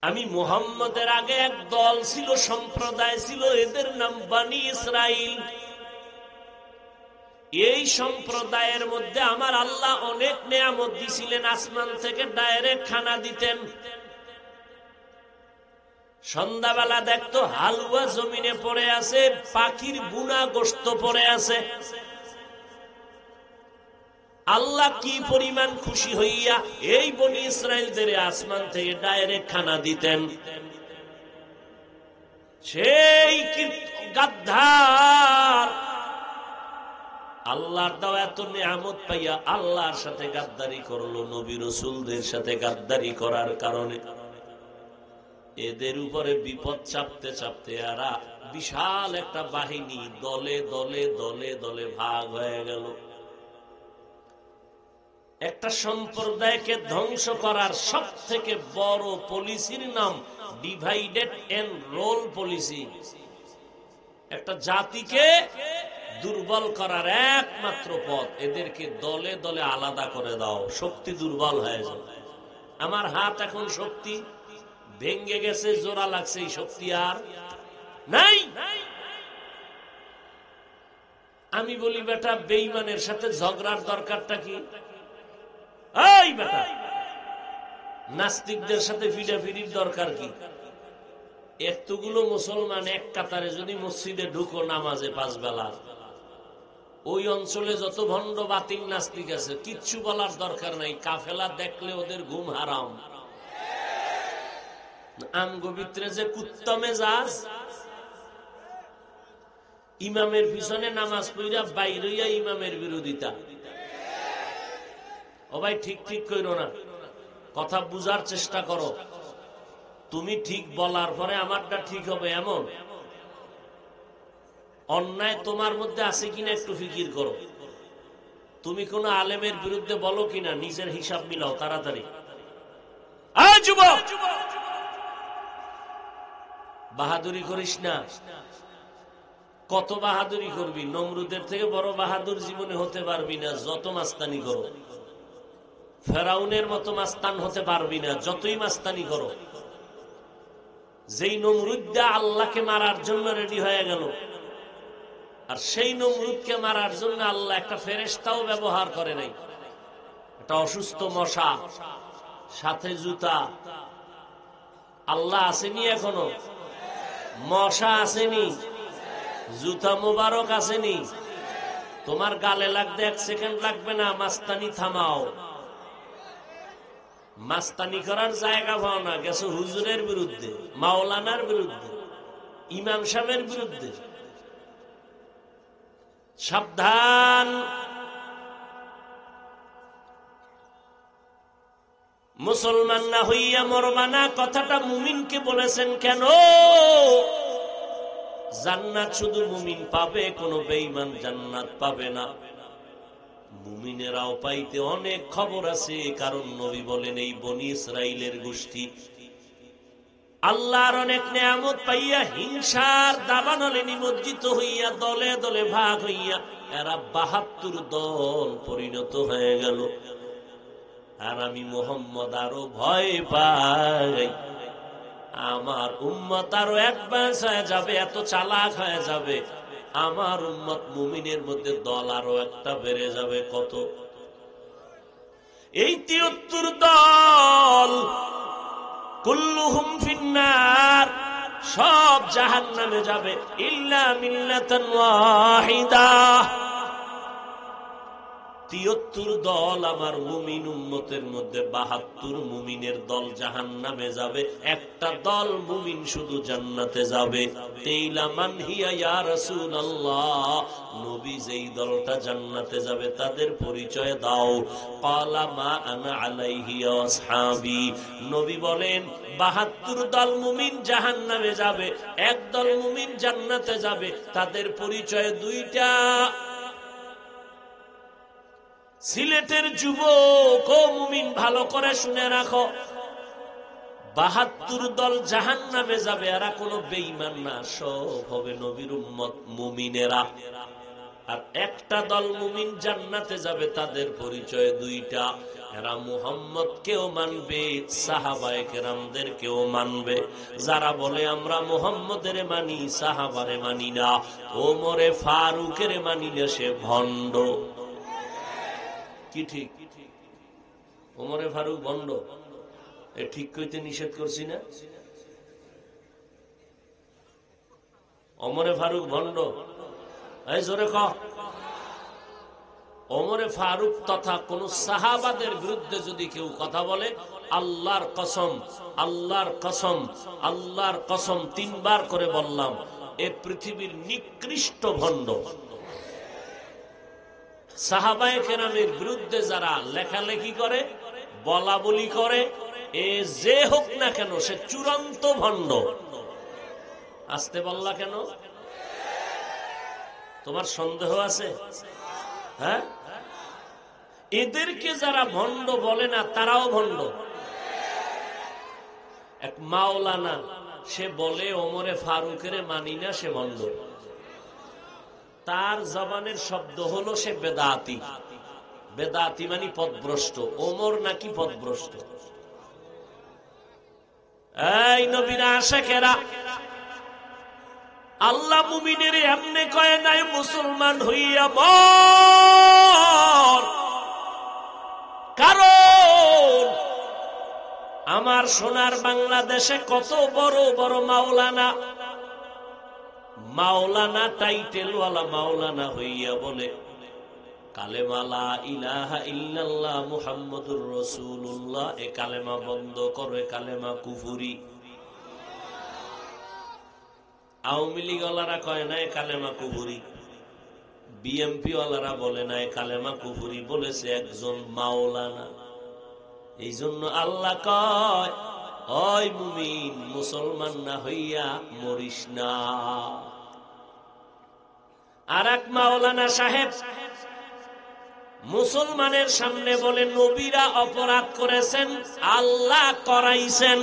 আমি মুহাম্মদের আগে এক দল ছিল, সম্প্রদায় ছিল, এদের নাম বনি ইসরাইল। এই সম্প্রদায়ের মধ্যে আমার আল্লাহ অনেক নেয়ামত দিছিলেন, আসমান থেকে ডাইরেক্ট খানা দিতেন। সন্ধ্যাবেলা দেখতো হালুয়া জমিনে পড়ে আছে, পাখির বুনা গোশত পড়ে আছে। আল্লাহ কি পরিমাণ খুশি হইয়া এই বনি ইসরাইলদের আসমান থেকে ডাইরেক্ট খানা দিতেন। সেই গাদ্দার আল্লাহর দাও এত নিয়ামত পাইয়া আল্লাহর সাথে গাদ্দারি করলো, নবী রাসূলদের সাথে গাদ্দারি করার কারণে এদের উপরে বিপদ চাপতে চাপতে এরা বিশাল একটা বাহিনী দলে দলে দলে দলে ভাগ হয়ে গেল। একটা সম্প্রদায়কে ধ্বংস করার সব থেকে বড় পলিসির নাম ডিভাইডেড এন্ড রোল পলিসি। একটা জাতিকে দুর্বল করার একমাত্র পথ এদেরকে দলে দলে আলাদা করে দাও, শক্তি দুর্বল হয়ে যাবে। আমার হাত এখন শক্তি ভেঙ্গে গেছে, জোড়া লাগছে, এই শক্তি আর নাই। আমি বলি বেটা বেঈমানের সাথে ঝগড়ার দরকারটা কি? এই বেটা নাস্তিকদের সাথে ফিডাফিডির দরকার কি? এতগুলো মুসলমান এক কাতারে যদি মসজিদে ঢুকো নামাজে 5 বেলা, ওই অঞ্চলে যত ভণ্ড বাতিল নাস্তিক আছে কিচ্ছু বলার দরকার নাই। কাফেলা দেখলে ওদের ঘুম হারাম। আমগো ভিতরে যে কুত্তা মেজাজ, ইমামের পিছনে নামাজ পড়িয়া বাইরে হইয়া ইমামের বিরোধিতা। ও ভাই ঠিক ঠিক কইরো না, কথা বুঝার চেষ্টা করো। তুমি ঠিক বলার পরে আমারটা ঠিক হবে এমন অন্যায় তোমার মধ্যে আছে কিনা একটু ফিকির করো। তুমি কোন আলেমের বিরুদ্ধে বলো কিনা, নিজের হিসাব মিলাও তাড়াতাড়ি। যুবক বাহাদুরি করিস না। কত বাহাদুরি করবি? নমরুদের থেকে বড় বাহাদুর জীবনে হতে পারবি না যত মাস্তানি করো। ফেরাউনের মতো মাস্তান হতে পারবি না যতই মাস্তানি করো। যেই নমরুদটা আল্লাহকে মারার জন্য রেডি হয়ে গেল, আর সেই নমরুদকে মারার জন্য আল্লাহ একটা ফেরেশতাও ব্যবহার করে নাই। একটা অসুস্থ মশা, সাথে জুতা। আল্লাহ আসেনি এখনো? মশা আসেনি? জুতা মোবারক আসেনি? তোমার গালে লাগতে 1 সেকেন্ড লাগবে না। মাস্তানি থামাও। মাস্তানি করার জায়গা পাও না, গেছো হুজুরের বিরুদ্ধে, মাওলানার বিরুদ্ধে, ইমাম সাহেবের বিরুদ্ধে। সাবধান। মুসলমান না হইয়া মরবা না, কথাটা মুমিনকে বলেছেন কেন? জান্নাত শুধু মুমিন পাবে, কোনো বেঈমান জান্নাত পাবে না। মুমিনেরাও পাইতে অনেক খবর আছে, কারণ নবী বলেন এই বনি ইসরাইলের গোষ্ঠী আল্লাহর অনেক নিয়ামত পাইয়া হিংসার দাবানলে নিমজ্জিত হইয়া দলে দলে ভাগ হইয়া এরা 72 দল পরিণত হয়ে গেল। আর আমি মুহাম্মদ আরো ভয় পাই, আমার উম্মত আরো অ্যাডভান্স হয়ে যাবে, এত চালাক হয়ে যাবে। আমার উম্মত মুমিনের মধ্যে দল আরো একটা বেড়ে যাবে। কত? এই 73 দল কুল্লুহুম ফিন্নার, সব জাহান্নামে যাবে, ইল্লা মিল্লাতান ওয়াহিদা। 73 দল আমার মুমিন উম্মতের মধ্যে 72 মুমিনের দল জাহান্নামে যাবে, একটা দল মুমিন শুধু জান্নাতে যাবে। তেইলা মান হিয়া ইয়া রাসূলুল্লাহ, নবী যেই দলটা জান্নাতে যাবে তাদের পরিচয় দাও। ক্বালা মা আনা আলাইহি ওয়া আসহাবি, নবী বলেন 72 দল মুমিন জাহান্নামে যাবে, এক দল মুমিন জান্নাতে যাবে, তাদের পরিচয় 2টা। সিলেটের যুবক ও মুমিন ভালো করে শুনে রাখো, 72 দল জাহান্নামে যাবে, এরা কোনো বেঈমান না, সব হবে নবীর উম্মত মুমিনেরা। আর একটা দল মুমিন জান্নাতে যাবে, তাদের পরিচয় 2টা। এরা মুহাম্মদ কেও মানবে, সাহাবায়ে কেরামদের কেও মানবে। যারা বলে আমরা মুহাম্মদের মানি, সাহাবারে মানি না, ওমরে ফারুকের মানি না, সে ভণ্ড। কি ঠিক? ওমরে ফারুক ভণ্ড, এ ঠিক কইতে নিষেধ করছি না? ওমরে ফারুক ভণ্ড, এই জোরে ক। ওমরে ফারুক তথা কোন সাহাবাদের বিরুদ্ধে যদি কেউ কথা বলে, আল্লাহর কসম, আল্লাহর কসম, আল্লাহর কসম, 3 বার করে বললাম, এ পৃথিবীর নিকৃষ্ট ভণ্ড। সাহাবায়ে কেরামের বিরুদ্ধে যারা লেখালেখি করে, বলা বলি করে, এ যে হোক না কেন সে চূড়ান্ত ভণ্ড। আসতে বললা কেন? তোমার সন্দেহ আছে? হ্যাঁ, এদেরকে যারা ভণ্ড বলে না তারাও ভণ্ড। এক মাওলানা, সে বলে ওমরে ফারুকের মানি না, সে ভণ্ড। তার জবানের শব্দ হলো সে বেদাতি। বেদাতি মানে পথভ্রষ্ট। ওমর নাকি পথভ্রষ্ট? এই নবীর আশিকেরা, আল্লাহ মুমিনের এমনি কয় নাই মুসলমান হইয়া মর। কারণ আমার সোনার বাংলাদেশে কত বড় বড় মাওলানা, মাওলানা টাইটেলওয়ালা মাওলানা হইয়া বলে কালেমা লা ইলাহা ইল্লাল্লাহ মুহাম্মাদুর রাসূলুল্লাহ, এ কালেমা বন্ধ করো, এ কালেমা কুফরি। আওয়ামী লীগ ওয়ালারা কয় না এ কালেমা কুফরি, বিএমপি ওয়ালারা বলে না এ কালেমা কুফরি, বলেছে একজন মাওলানা। এই জন্য আল্লাহ কয়, ওই মুমিন, মুসলমান না হইয়া মরিস না। আর এক মাওলানা সাহেব মুসলমানের সামনে বলে নবীরা অপরাধ করেছেন, আল্লাহ করাইছেন।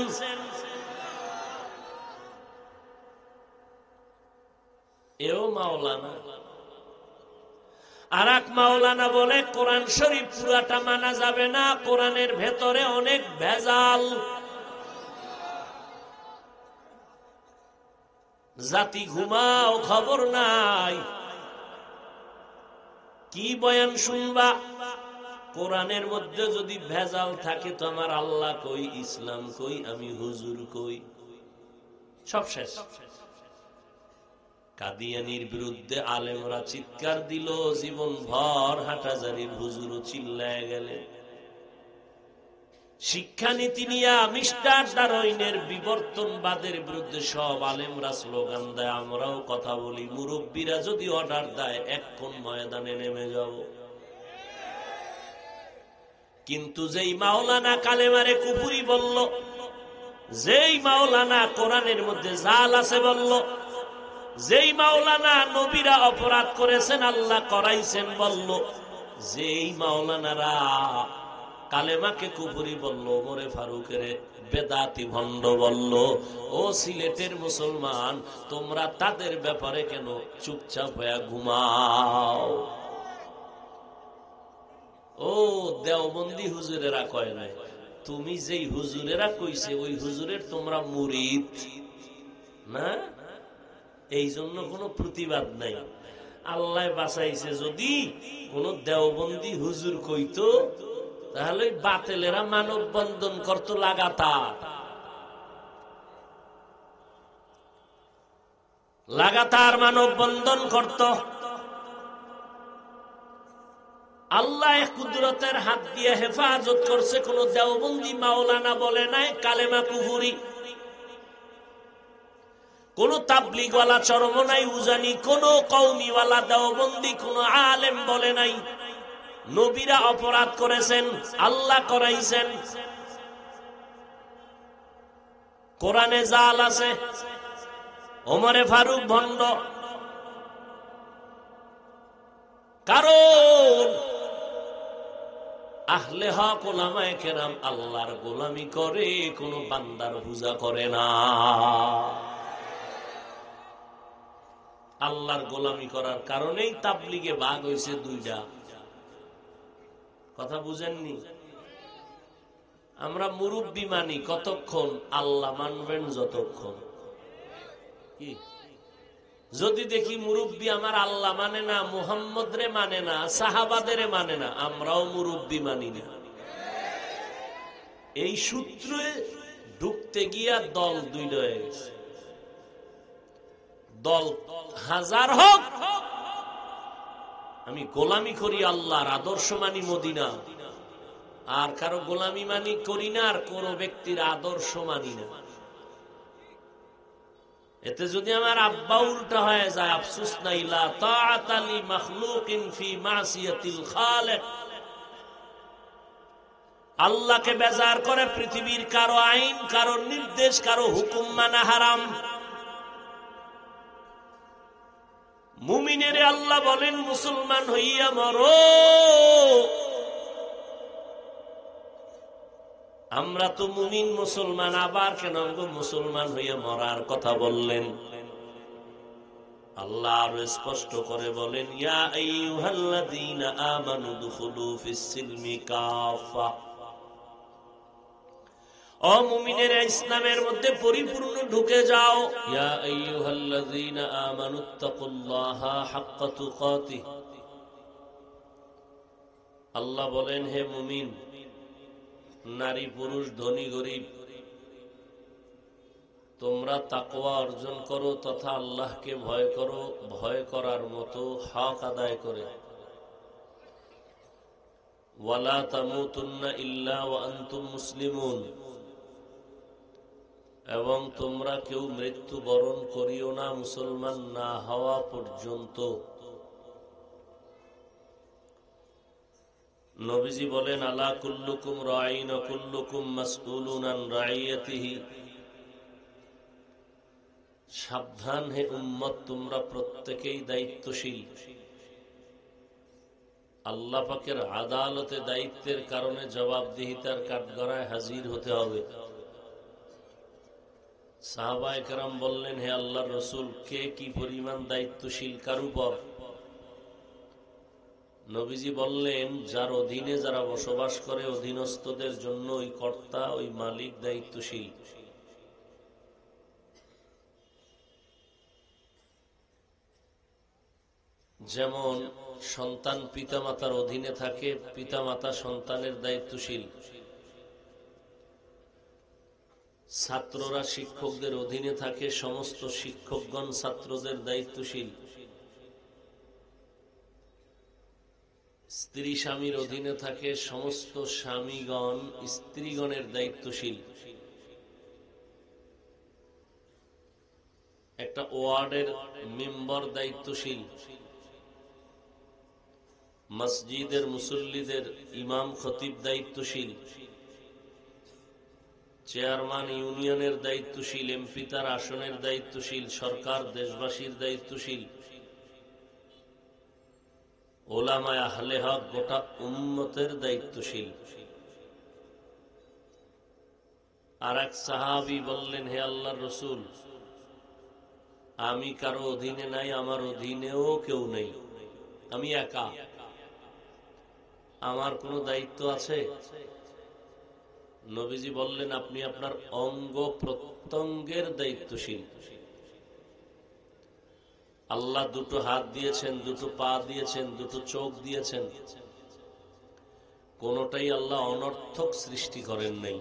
এও মাওলানা। আর এক মাওলানা বলে কোরআন শরীফ পুরাটা মানা যাবে না, কোরআনের ভেতরে অনেক ভেজাল। জাতি ঘুমাও, খবর নাই, কি বয়ান শুনবা? কোরআনের মধ্যে যদি ভেজাল থাকে তো আমার আল্লাহ কই, ইসলাম কই, আমি হুজুর কই, সব শেষ। কাদিয়ানির বিরুদ্ধে আলেমরা চিৎকার দিল, জীবন ভর হাটাজারির হুজুরও চিল্লায় গেলেন। শিক্ষানীতি নিয়ে মিস্টার ডারউইনের বিবর্তনবাদের বিরুদ্ধে সব আলেমরা স্লোগান দেয়, আমরাও কথা বলি। মুরব্বীরা যদি অর্ডার দেয় এক্ষণ ময়দানে নেমে যাব। কিন্তু যেই মাওলানা কালেমারে কুফরি বলল, যেই মাওলানা কোরআনের মধ্যে জাল আছে বলল, যেই মাওলানা নবীরা অপরাধ করেছেন আল্লাহ করাইছেন বলল, যেই মাওলানারা কালেমাকে কুফরি বলল, ওমরে ফারুকের বেদাতি ভণ্ড বলল, ও সিলেটের মুসলমান, তোমরা তাদের ব্যাপারে কেন চুপচাপ হয়ে ঘুমাও? ও দেওবন্দি হুজুরেরা কয় নাই, তুমি যেই হুজুরেরা কইছে ওই হুজুরের তোমরা মুরিদ না, এই জন্য কোনো প্রতিবাদ নাই। আল্লাহ বাঁচাইছে, যদি কোন দেওবন্দি হুজুর কইতো তাহলে বাতিলেরা মানববন্ধন করতো লাগাতার, লাগাতার মানববন্ধন করত। আল্লাহ কুদরতের হাত দিয়ে হেফাজত করছে, কোন দেওবন্দি মাওলানা বলে নাই কালেমা কুফরি, কোন তাবলীগওয়ালা চরমনাই উজানি, কোন কওমিওয়ালা দেওবন্দি, কোন আলেম বলে নাই নবীরা অপরাধ করেছেন, আল্লাহ করাইছেন। কোরআনে জাল আছে, ওমরে ফারুক ভণ্ড। কারণ আহলে হক উলামায়ে কেরাম আল্লাহর গোলামি করে, কোন বান্দার পূজা করে না। আল্লাহর গোলামি করার কারণেই তাবলীগে ভাগ হয়েছে দুইটা। কথা বুঝেননি? আমরা মুরব্বি মানি কতক্ষণ? আল্লাহ মানবেন যতক্ষণ। কি যদি দেখি মুরব্বি আমার আল্লাহ মানে না, মুহাম্মদ রে মানে না, সাহাবাদের মানে না, আমরাও মুরব্বি মানি না। এই সূত্রে ঢুকতে গিয়া দল দুই হয়ে গেছে। দল হাজার হোক, আমি গোলামি করি আল্লাহর, আদর্শ মানি মদিনা, আর কারো গোলামি মানি করি না, আর কোন ব্যক্তির আদর্শ মানি না। এতে যদি আমার আব্বা উল্টা হয়ে যায়, আফসোস নাই। লা তাআতা লি মাখলুকিন ফি মাসিয়াতিল খালিক। আল্লাহকে বেজার করে পৃথিবীর কারো আইন, কারো নির্দেশ, কারো হুকুম মানা হারাম। মুমিনেরে আল্লাহ বলেন মুসলমান হইয়া মরো। আমরা তো মুমিন মুসলমান, আবার কেন মুসলমান হইয়া মরার কথা বললেন? আল্লাহ আরো স্পষ্ট করে বলেন, ইয়া আইয়ুহাল্লাযীনা আমানু দুখুলু ফিস সিলমি কাফা। ও মুমিনেরা, ইসলামের মধ্যে পরিপূর্ণ ঢুকে যাও। ইয়া আইয়ুহাল্লাযীনা আমানুত্তাকুল্লাহা হাক্কা তুকাতিহ। আল্লাহ বলেন, হে মুমিন, নারী পুরুষ ধনী গরিব, তোমরা তাকওয়া অর্জন করো তথা আল্লাহকে ভয় করো, ভয় করার মতো হক আদায় করে। ওয়ালা তামুতুন্না ইল্লা ওয়া আনতুম মুসলিমুন। এবং তোমরা কেউ মৃত্যু বরণ করিও না মুসলমান না হওয়া পর্যন্ত। নবীজি বলেন, আলা কুল্লুকুম রাঈন ওয়া কুল্লুকুম মাসউলুন আন রাইয়াতিহি। সাবধান হে উম্মত, তোমরা প্রত্যেকেই দায়িত্বশীল। আল্লাহ পাকের আদালতে দায়িত্বের কারণে জবাবদিহিতার কাঠগড়ায় হাজির হতে হবে। সাহাবায়ে কেরাম বললেন, হে আল্লাহর রাসূল, কে কি পরিমাণ দায়িত্বশীল কার উপর? নবীজি বললেন, যার অধীনে যারা বসবাস করে অধীনস্থদের জন্য ওই কর্তা, ওই মালিক দায়িত্বশীল। যেমন সন্তান পিতামাতার অধীনে থাকে, পিতামাতা সন্তানের দায়িত্বশীল। ছাত্ররা শিক্ষকদের অধীনে থাকে, সমস্ত শিক্ষকগণ ছাত্রদের দায়িত্বশীল। স্ত্রী স্বামীর অধীনে থাকে, সমস্ত স্বামীগণ স্ত্রীগণের দায়িত্বশীল। একটা ওয়ার্ডের মেম্বার দায়িত্বশীল, মসজিদের মুসল্লিদের ইমাম খতিব দায়িত্বশীল, চেয়ারম্যান ইউনিয়নের দায়িত্বশীল, এমপি তার আসনের দায়িত্বশীল, সরকার দেশবাসীর দায়িত্বশীল, ওলামায়ে আহলে হক গোটা উম্মতের দায়িত্বশীল। আর এক সাহাবী বললেন, হে আল্লাহর রাসূল, আমি কারো অধীনে নাই, আমার অধীনেও কেউ নেই, আমি একা, আমার কোনো দায়িত্ব আছে? নবীজি বললেন, আপনি আপনার অঙ্গ প্রত্যঙ্গের দায়িত্বশীল। আল্লাহ দুটো হাত দিয়েছেন, দুটো পা দিয়েছেন, দুটো চোখ দিয়েছেন, কোনটাই আল্লাহ অনর্থক সৃষ্টি করেন নাই।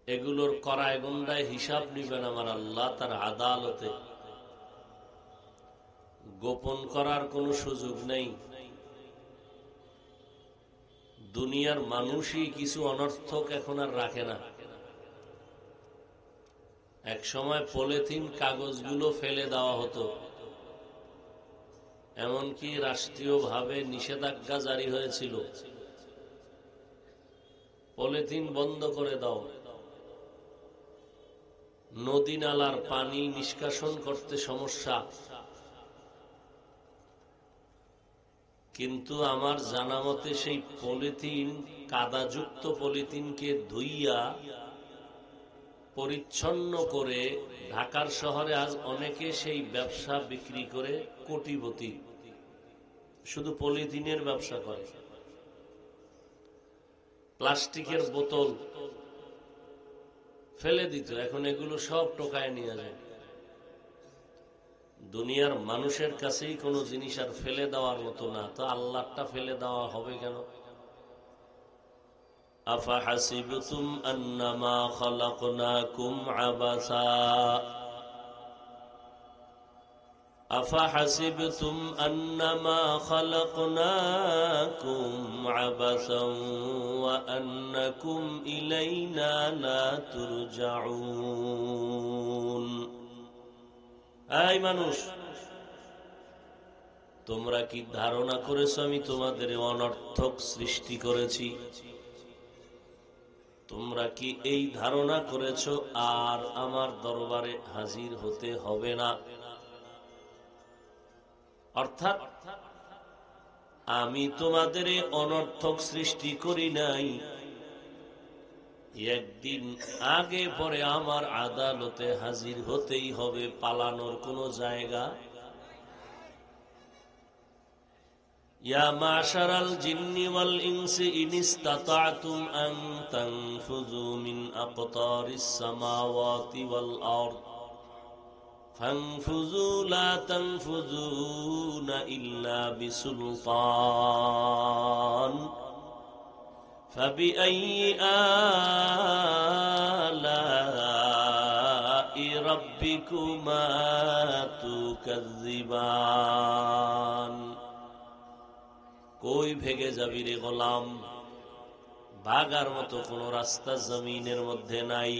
এগুলোর করায় গন্ডায় হিসাব নিবেন আমার আল্লাহ তার আদালতে। গোপন করার কোনো সুযোগ নেই। দুনিয়ার মানুষই কিছু অনর্থক এখন আর রাখে না। এক সময় পলিথিন কাগজগুলো ফেলে দেওয়া হতো, এমনকি রাষ্ট্রীয়ভাবে নিষেধাজ্ঞা জারি হয়েছিল, পলিথিন বন্ধ করে দাও। নদী নালার পানি নিষ্কাশন করতে সমস্যা। কিন্তু আমার জানা মতে সেই পলিথিন, কাদাযুক্ত পলিথিনকে ধুইয়া পরিচ্ছন্ন করে ঢাকার শহরে আজ অনেকে সেই ব্যবসা বিক্রি করে কোটিপতি, শুধু পলিথিনের ব্যবসা করে। প্লাস্টিকের বোতল ফেলে দিত, এখন এগুলো সব টোকায় নিয়ে যায়। দুনিয়ার মানুষের কাছেই কোনো জিনিস আর ফেলে দেওয়ার মতো না, তো আল্লাহটা ফেলে দেওয়া হবে কেন? আফাহাসিবতুম আন্নামা খালাকনাকুম আবাসা আফাহাসিবতুম আন্নামা খালাকনাকুম আবাসান ওয়া আন্নাকুম ইলাইনা লা তুরজাউন। এই মানুষ, তোমরা কি ধারণা করেছো আমি তোমাদের অনর্থক সৃষ্টি করেছি? তোমরা কি এই ধারণা করেছো আর আমার দরবারে হাজির হতে হবে না? অর্থাৎ আমি তোমাদের অনর্থক সৃষ্টি করি নাই, একদিন আগে পরে আমার আদালতে হাজির হতেই হবে, পালানোর কোনো জায়গা। ইয়া মাশারাল জিন্নি ওয়াল ইনসি ইন ইসতাতা'তুম আন তানফুযু মিন আকতারিস সামাওয়াতি ওয়াল আরদ ফানফুযু লা তানফুযুনা ইল্লা বিসুলতান ফাবিআইয়ি আলা'i রাব্বিকুমা তুকাযযিবান। কই ভেগে যাবি রে গোলাম? ভাগার মতো কোন রাস্তা জমিনের মধ্যে নাই।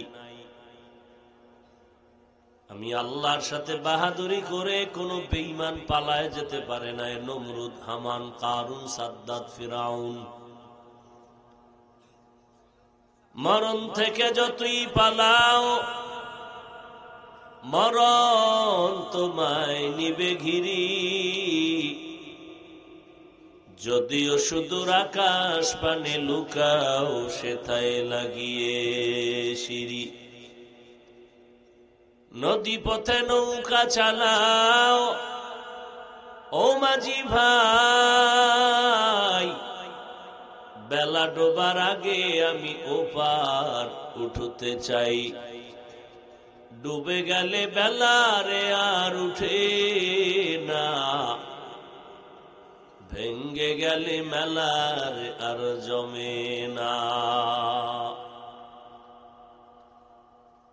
আমি আল্লাহর সাথে বাহাদুরি করে কোন বেঈমান পালায় যেতে পারে না। নমরুদ, হামান, কারুন, সাদ্দাত, ফিরাউন। মরণ থেকে যতই পালাও, মরণ তোমায় নিবে ঘিরি। যদিও সুদূর আকাশ পানে লুকাও, সেথায় লাগিয়ে সিঁড়ি। নদী পথে নৌকা চালাও ও মাঝি ভাই, বেলা ডোবার আগে আমি ওপার উঠতে চাই। ডুবে গেলে বেলা রে আর উঠে না, ভেঙ্গে গেলে মেলার আর জমে না।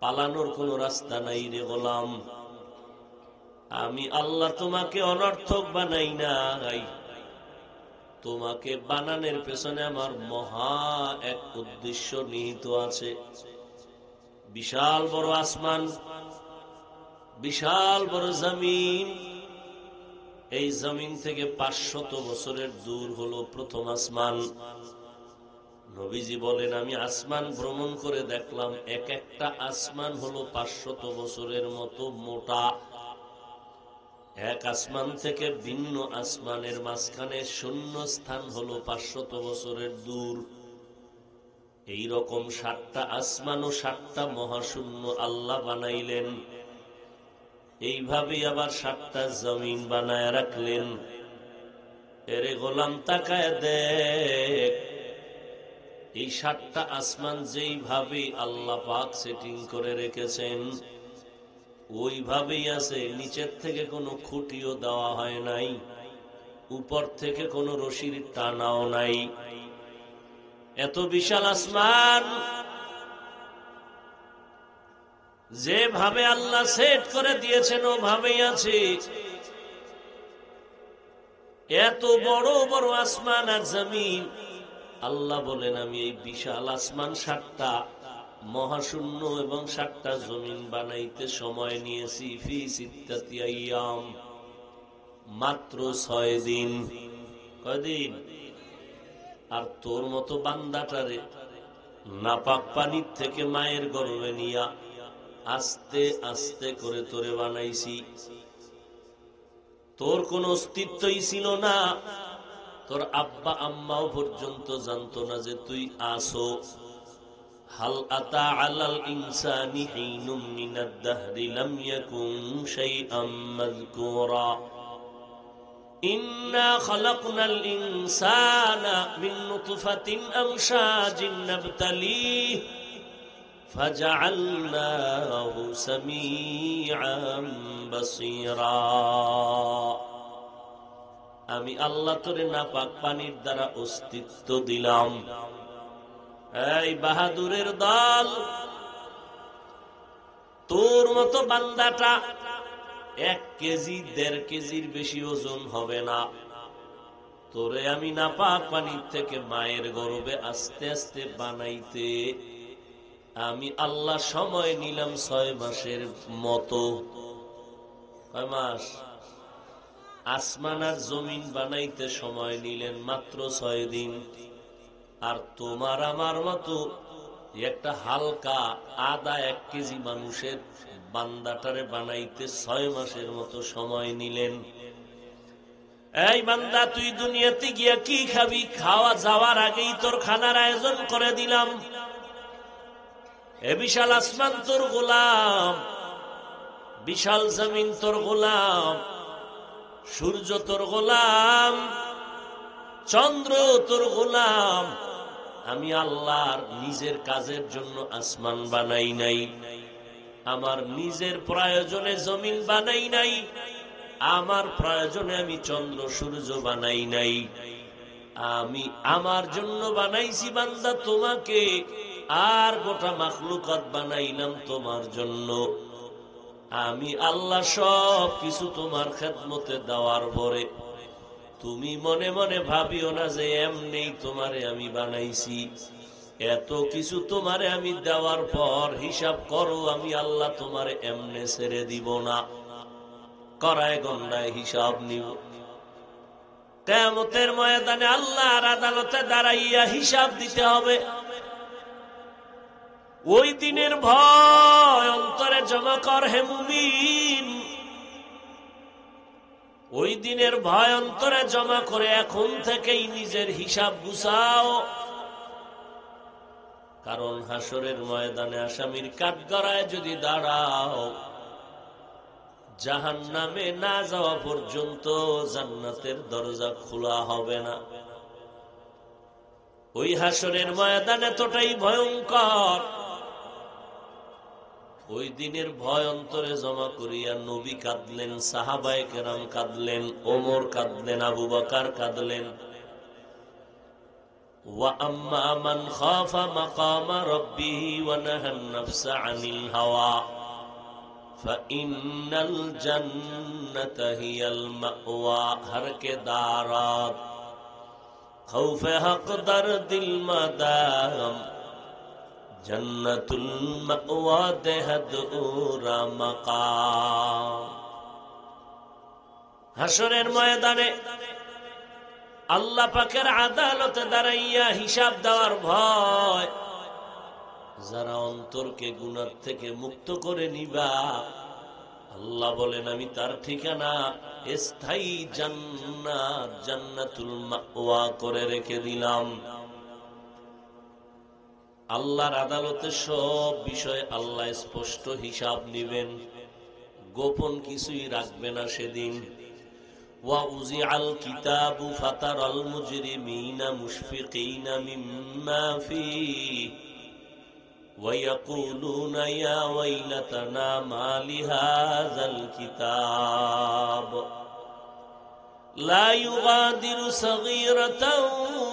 পালানোর কোন রাস্তা নাই রে গোলাম। আমি আল্লাহ তোমাকে অনর্থক বানাই নাই, তোমাকে বানানোর পেছনে আমার মহা এক উদ্দেশ্য নিহিত আছে। বিশাল বড় আসমান, বিশাল বড় জমিন। এই জমিন থেকে 500 বছরের দূর হলো প্রথম আসমান। নবীজি বলেন, আমি আসমান ভ্রমণ করে দেখলাম, এক একটা আসমান হলো 500 বছরের মতো মোটা। এক আসমান থেকে ভিন্ন আসমানের মাঝখানে শূন্য স্থান হলো 500 বছরের দূর। এই রকম 7টা আসমান ও 7টা মহাশূন্য আল্লাহ বানাইলেন। এইভাবে আবার 7টা জমিন বানায় রাখলেন। এরে গোলাম তাকায় দেখ, এই 7টা আসমান যেইভাবে আল্লাহ পাক সেটিং করে রেখেছেন, ওইভাবেই আছে। নিচের থেকে কোনো খুঁটিও দেওয়া হয় নাই, উপর থেকে কোনো রশির টানাও নাই। এত বিশাল আসমান যেভাবে আল্লাহ সেট করে দিয়েছেন ওভাবেই আছে। এত বড় বড় আসমান আর জমিন। আল্লাহ বলেন, আমি এই বিশাল আসমান 7টা মহাশূন্য এবং 7টা জমিন বানাইতে সময় নিয়েছি ফি সিত্তাতি আইয়াম, মাত্র 6 দিন। কয়দিন? আর তোর মতো বান্দাটারে নাপাক পানির থেকে মায়ের গর্ভে নিয়া আস্তে আস্তে করে তোরে বানাইছি। তোর কোন অস্তিত্বই ছিল না, তোর আব্বা আম্মাও পর্যন্ত জানতো না যে তুই আসো। হাল আতা আলাল ইনসানি হিনুম মিনাদ দাহরি লাম ইয়াকুন শাইআম মাযকুরা। ইন্না খালাকনাল ইনসানা মিন নুতফাতিন আমশাজিন নাবতালিহি ফাজআলনাহু সামিআন বাসীরা। আমি আল্লাহ তোরে নাপাক পানির দ্বারা অস্তিত্ব দিলাম। এই বাহাদুরের দল, তোর মতো বান্দাটা 1 কেজি 1.5 কেজির বেশি ওজন হবে না। তোরে আমি নাপাক পানির থেকে মায়ের গর্ভে আস্তে আস্তে বানাইতে আমি আল্লাহ সময় নিলাম 6 মাসের মতো। কয় মাস? আসমান আর জমিন বানাইতে সময় নিলেন মাত্র 6 দিন। আর তোমার আমার মতো একটা হালকা আধা 1 কেজি মানুষের বান্দাটারে বানাইতে 6 মাসের মতো সময় নিলেন। এই বান্দা, তুই দুনিয়াতে গিয়া কি খাবি? খাওয়া যাওয়ার আগেই তোর খানার আয়োজন করে দিলাম। এ বিশাল আসমান তোর গোলাম, বিশাল জমিন তোর গোলাম, সূর্য তোর গোলাম, চন্দ্র তোর গোলাম। আমি আল্লাহর নিজের কাজের জন্য আসমান বানাই নাই, আমার নিজের প্রয়োজনে জমিন বানাই নাই, আমার প্রয়োজনে আমি চন্দ্র সূর্য বানাই নাই। আমি আমার জন্য বানাইছি বান্দা তোমাকে, আর গোটা মাখলুকাত বানাইলাম তোমার জন্য। আমি আল্লাহ সব কিছু তোমার খেদমতে দেওয়ার পরে তুমি মনে মনে ভাবিও না যে এমনি তোমারে আমি বানাইছি। এত কিছু তোমারে আমি দেওয়ার পর হিসাব করো, আমি আল্লাহ তোমারে এমনে ছেড়ে দিব না, করায় গন্ডায় হিসাব নিব। কিয়ামতের ময়দানে আল্লাহর আদালতে দাঁড়াইয়া হিসাব দিতে হবে। ওই দিনের ভয় অন্তরে জমা কর হে মুমিন, ওই দিনের ভয় অন্তরে জমা করে এখন থেকেই নিজের হিসাব গুছাও। কারণ হাসরের ময়দানে আসামির কাঠগড়ায় যদি দাঁড়াও, জাহান্নামে না যাওয়া পর্যন্ত জান্নাতের দরজা খোলা হবে না। ওই হাসরের ময়দান এতটাই ভয়ঙ্কর, ওই দিনের ভয় অন্তরে জমা করিয়া নবী কাঁদলেন, সাহাবায়ে কেরাম কাঁদলেন, ওমর কাঁদলেন, আবু বকর কাঁদলেন। ওয়া আম্মা মান খাফা মাকামা রাব্বিহি ওয়া নাহান নাফসা আনিল হাওয়া ফাইন্নাল জান্নাতা হিয়াল মাওয়া। হর কে দারাত খৌফে হক দরদিল মাদাম জান্নাতুল মাওয়া দেহদুরা মাকাম। হাসরের ময়দানে আল্লাহ পাকের আদালতে দাঁড়াইয়া হিসাব দেওয়ার ভয়, যারা অন্তরকে গুনাহ থেকে মুক্ত করে নিবা, আল্লাহ বলেন আমি তার ঠিকানা স্থায়ী জান্নাত, জান্নাতুল মাওয়া করে রেখে দিলাম। আল্লাহর আদালতে সব বিষয়ে আল্লাহ স্পষ্ট হিসাব নিবেন, গোপন কিছুই রাখবে না সেদিন। ওয়াউজিআল কিতাবু ফাতারাল মুজরিমিনা মুশফিকিনা মিম্মা ফীহি ওয়ায়াকুলুনা ইয়া ওয়াইলাতানা মা লিহাযাল কিতাব লা ইউগাদিরু সগীরাতান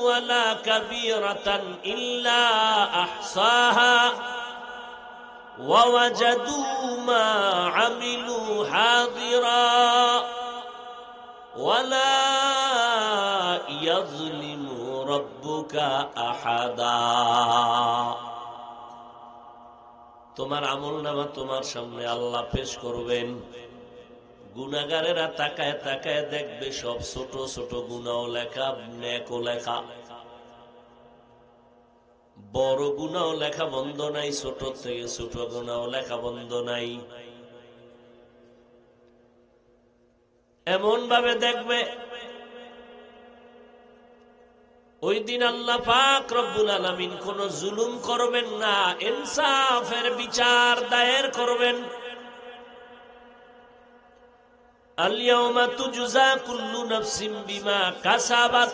ওয়ালা কাবীরাতান ইল্লা আহসাহা ওয়া ওয়াজাদু মা আমিলু হাদিরা ওয়ালা ইয়াযলিমু রাব্বুকা আহাদা। তোমার আমলনামা তোমার সামনে আল্লাহ পেশ করবেন। গুনাহগারেরা তাকায় তাকায় দেখবে সব ছোট ছোট গুনাহ লেখা, নেকও লেখা। বড় গুনাহ লেখা বন্ধ নাই, ছোট থেকে ছোট গুনাহ লেখা বন্ধ নাই। এমন ভাবে দেখবে ওই দিন আল্লাহ পাক রব্বুল আলামিন কোন জুলুম করবেন না, ইনসাফের বিচার দায়ের করবেন। আল-ইয়াওমা তুজজা কুল্লু নাফসিন বিমা কাসাবাত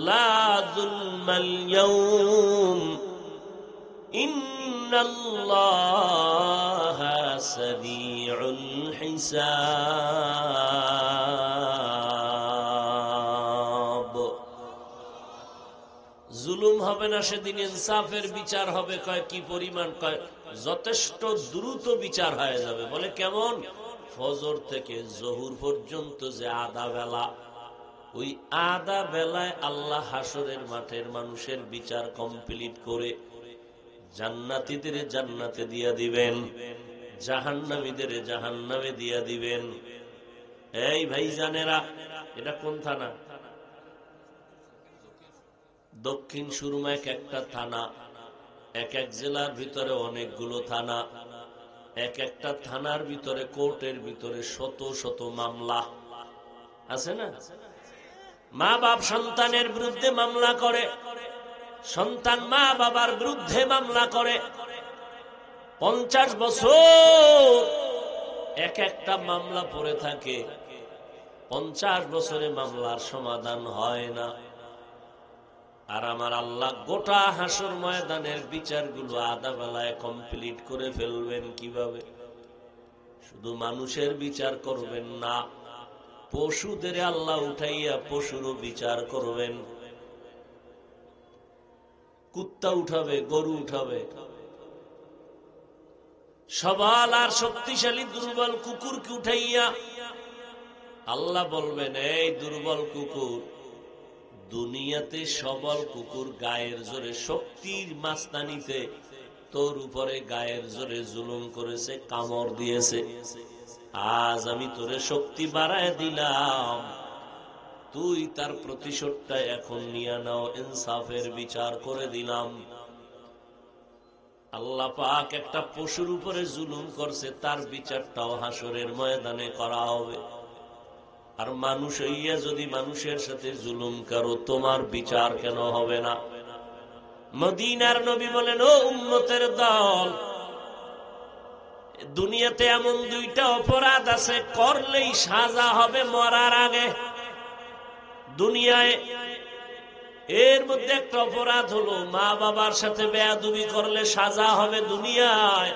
লা যুলমাল ইয়াওম ইন্নাল্লাহা সারিউল হিসাব। জুলুম হবে না সেদিন, ইনসাফের বিচার হবে। কয় কি পরিমাণ? কয় যথেষ্ট দ্রুত বিচার হয়ে যাবে। বলে কেমন? ফজর থেকে জহুর পর্যন্ত যে আধা বেলা, ওই আধা বেলায় আল্লাহ হাসরের মাঠের মানুষের বিচার কমপ্লিট করে জান্নাতীদের জান্নাতে দিয়া দিবেন, জাহান্নামীদের জাহান্নামে দিয়া দিবেন। এই ভাইজানেরা, এটা কোন থানা? দক্ষিণ সুরমা একটা থানা। এক এক জেলার ভিতরে অনেকগুলো থানা। এক একটা থানার ভিতরে, কোর্টের ভিতরে শত শত মামলা আছে না? মা বাপ সন্তানের বিরুদ্ধে মামলা করে, সন্তান মা বাবার বিরুদ্ধে মামলা করে। 50 বছর এক একটা মামলা পড়ে থাকে। 50 বছরে মামলার সমাধান হয় না। আর আমার আল্লাহ গোটা হাসর ময়দানের বিচারগুলো আধা বেলায় কমপ্লিট করে ফেলবেন। কিভাবে? শুধু মানুষের বিচার করবেন না, পশুদের আল্লাহ উঠাইয়া পশুরও বিচার করবেন। কুত্তা উঠাবে, গরু উঠাবে, সবল আর শক্তিশালী দুর্বল কুকুরকে উঠাইয়া আল্লাহ বলবেন, এই দুর্বল কুকুর, দুনিয়াতে সবল কুকুর গায়ের জোরে শক্তির মাস্তানিতে তোর উপরে গায়ের জোরে জুলুম করেছে, কামড় দিয়েছে। আজ আমি তোরে শক্তি বাড়ায় দিলাম, তুই তার প্রতিশোধটা এখন নিয়ে নাও, ইনসাফের বিচার করে দিলাম। আল্লাহ পাক একটা পশুর উপরে জুলুম করছে, তার বিচারটাও হাসরের ময়দানে করা হবে। আর মানুষ হইয়া যদি মানুষের সাথে জুলুম করো, তোমার বিচার কেন হবে না? মদিনার নবী বলেন, ও উম্মতের দল, দুনিয়াতে এমন দুইটা অপরাধ আছে, করলেই সাজা হবে মরার আগে। দুনিয়ায় এর মধ্যে একটা অপরাধ হলো মা বাবার সাথে বেয়াদবি করলে সাজা হবে দুনিয়ায়।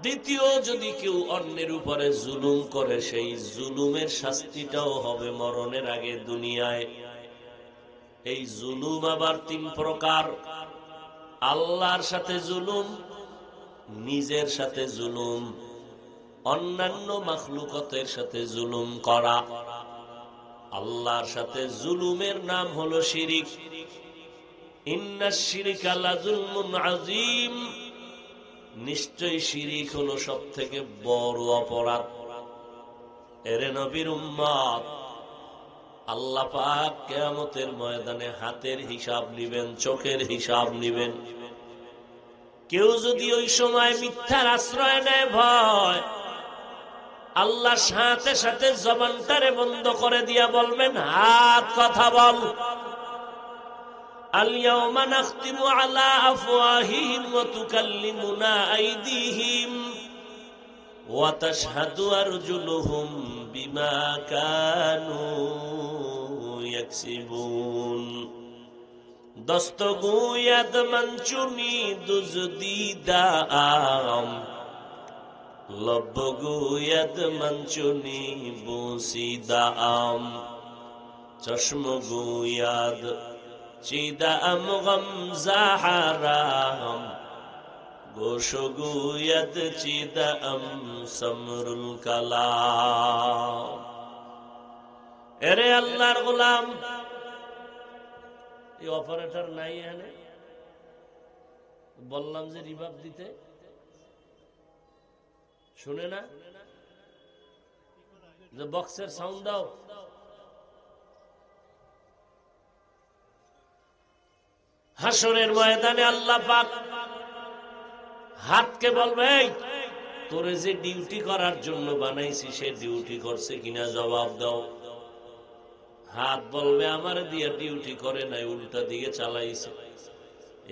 দ্বিতীয়, যদি কেউ অন্যের উপরে জুলুম করে, সেই জুলুমের শাস্তিটাও হবে মরণের আগে দুনিয়ায়। এই জুলুম আবার 3 প্রকার। আল্লাহর সাথে জুলুম, নিজের সাথে জুলুম, অন্যান্য মাখলুকাতের সাথে জুলুম করা। আল্লাহর সাথে জুলুমের নাম হলো শিরিক। ইন্নাশ শিরকা লাযুলমুন আযীম, নিশ্চয় শিরিক হলো সবথেকে বড় অপরাধ। এরে নবীর উম্মত, আল্লাহ পাক কিয়ামতের ময়দানে হাতের হিসাব নিবেন, চোখের হিসাব নিবেন। কেউ যদি ওই সময় মিথ্যার আশ্রয় নেয় ভয়, আল্লাহ সাথে সাথে জবানটারে বন্ধ করে দিয়া বলবেন, হাত কথা বল। আল-ইয়াওমা নাখতিমু আলা আফওয়াহিহিম ওয়া তুকাল্লিমুনা আইদিহিম ওয়া তাশহাদু আরজুলুহুম বিমা কানু ইয়াকসিবুন। দস্তগুয়াদ মনচুনি দুজদিদাম, লবগুয়াদ মনচুনি বুসিদাম, চশমগুয়াদ চিদাম গমজাহারাম, গোশগুয়াদ চিদাম সমরুল কালাম। এরে আল্লাহর গোলাম, এই অপারেটর নাই এখানে? বললাম যে রিভাব দিতে, শুনে না? যে বক্সের সাউন্ড দাও। হাসরের ময়দানে আল্লাহ পাক হাতকে বলবে, তোরে যে ডিউটি করার জন্য বানাইছি সে ডিউটি করছে কিনা জবাব দাও। হাত বলবে, আমার দিয়ে ডিউটি করে নাই, উল্টা দিকে চালাইছে।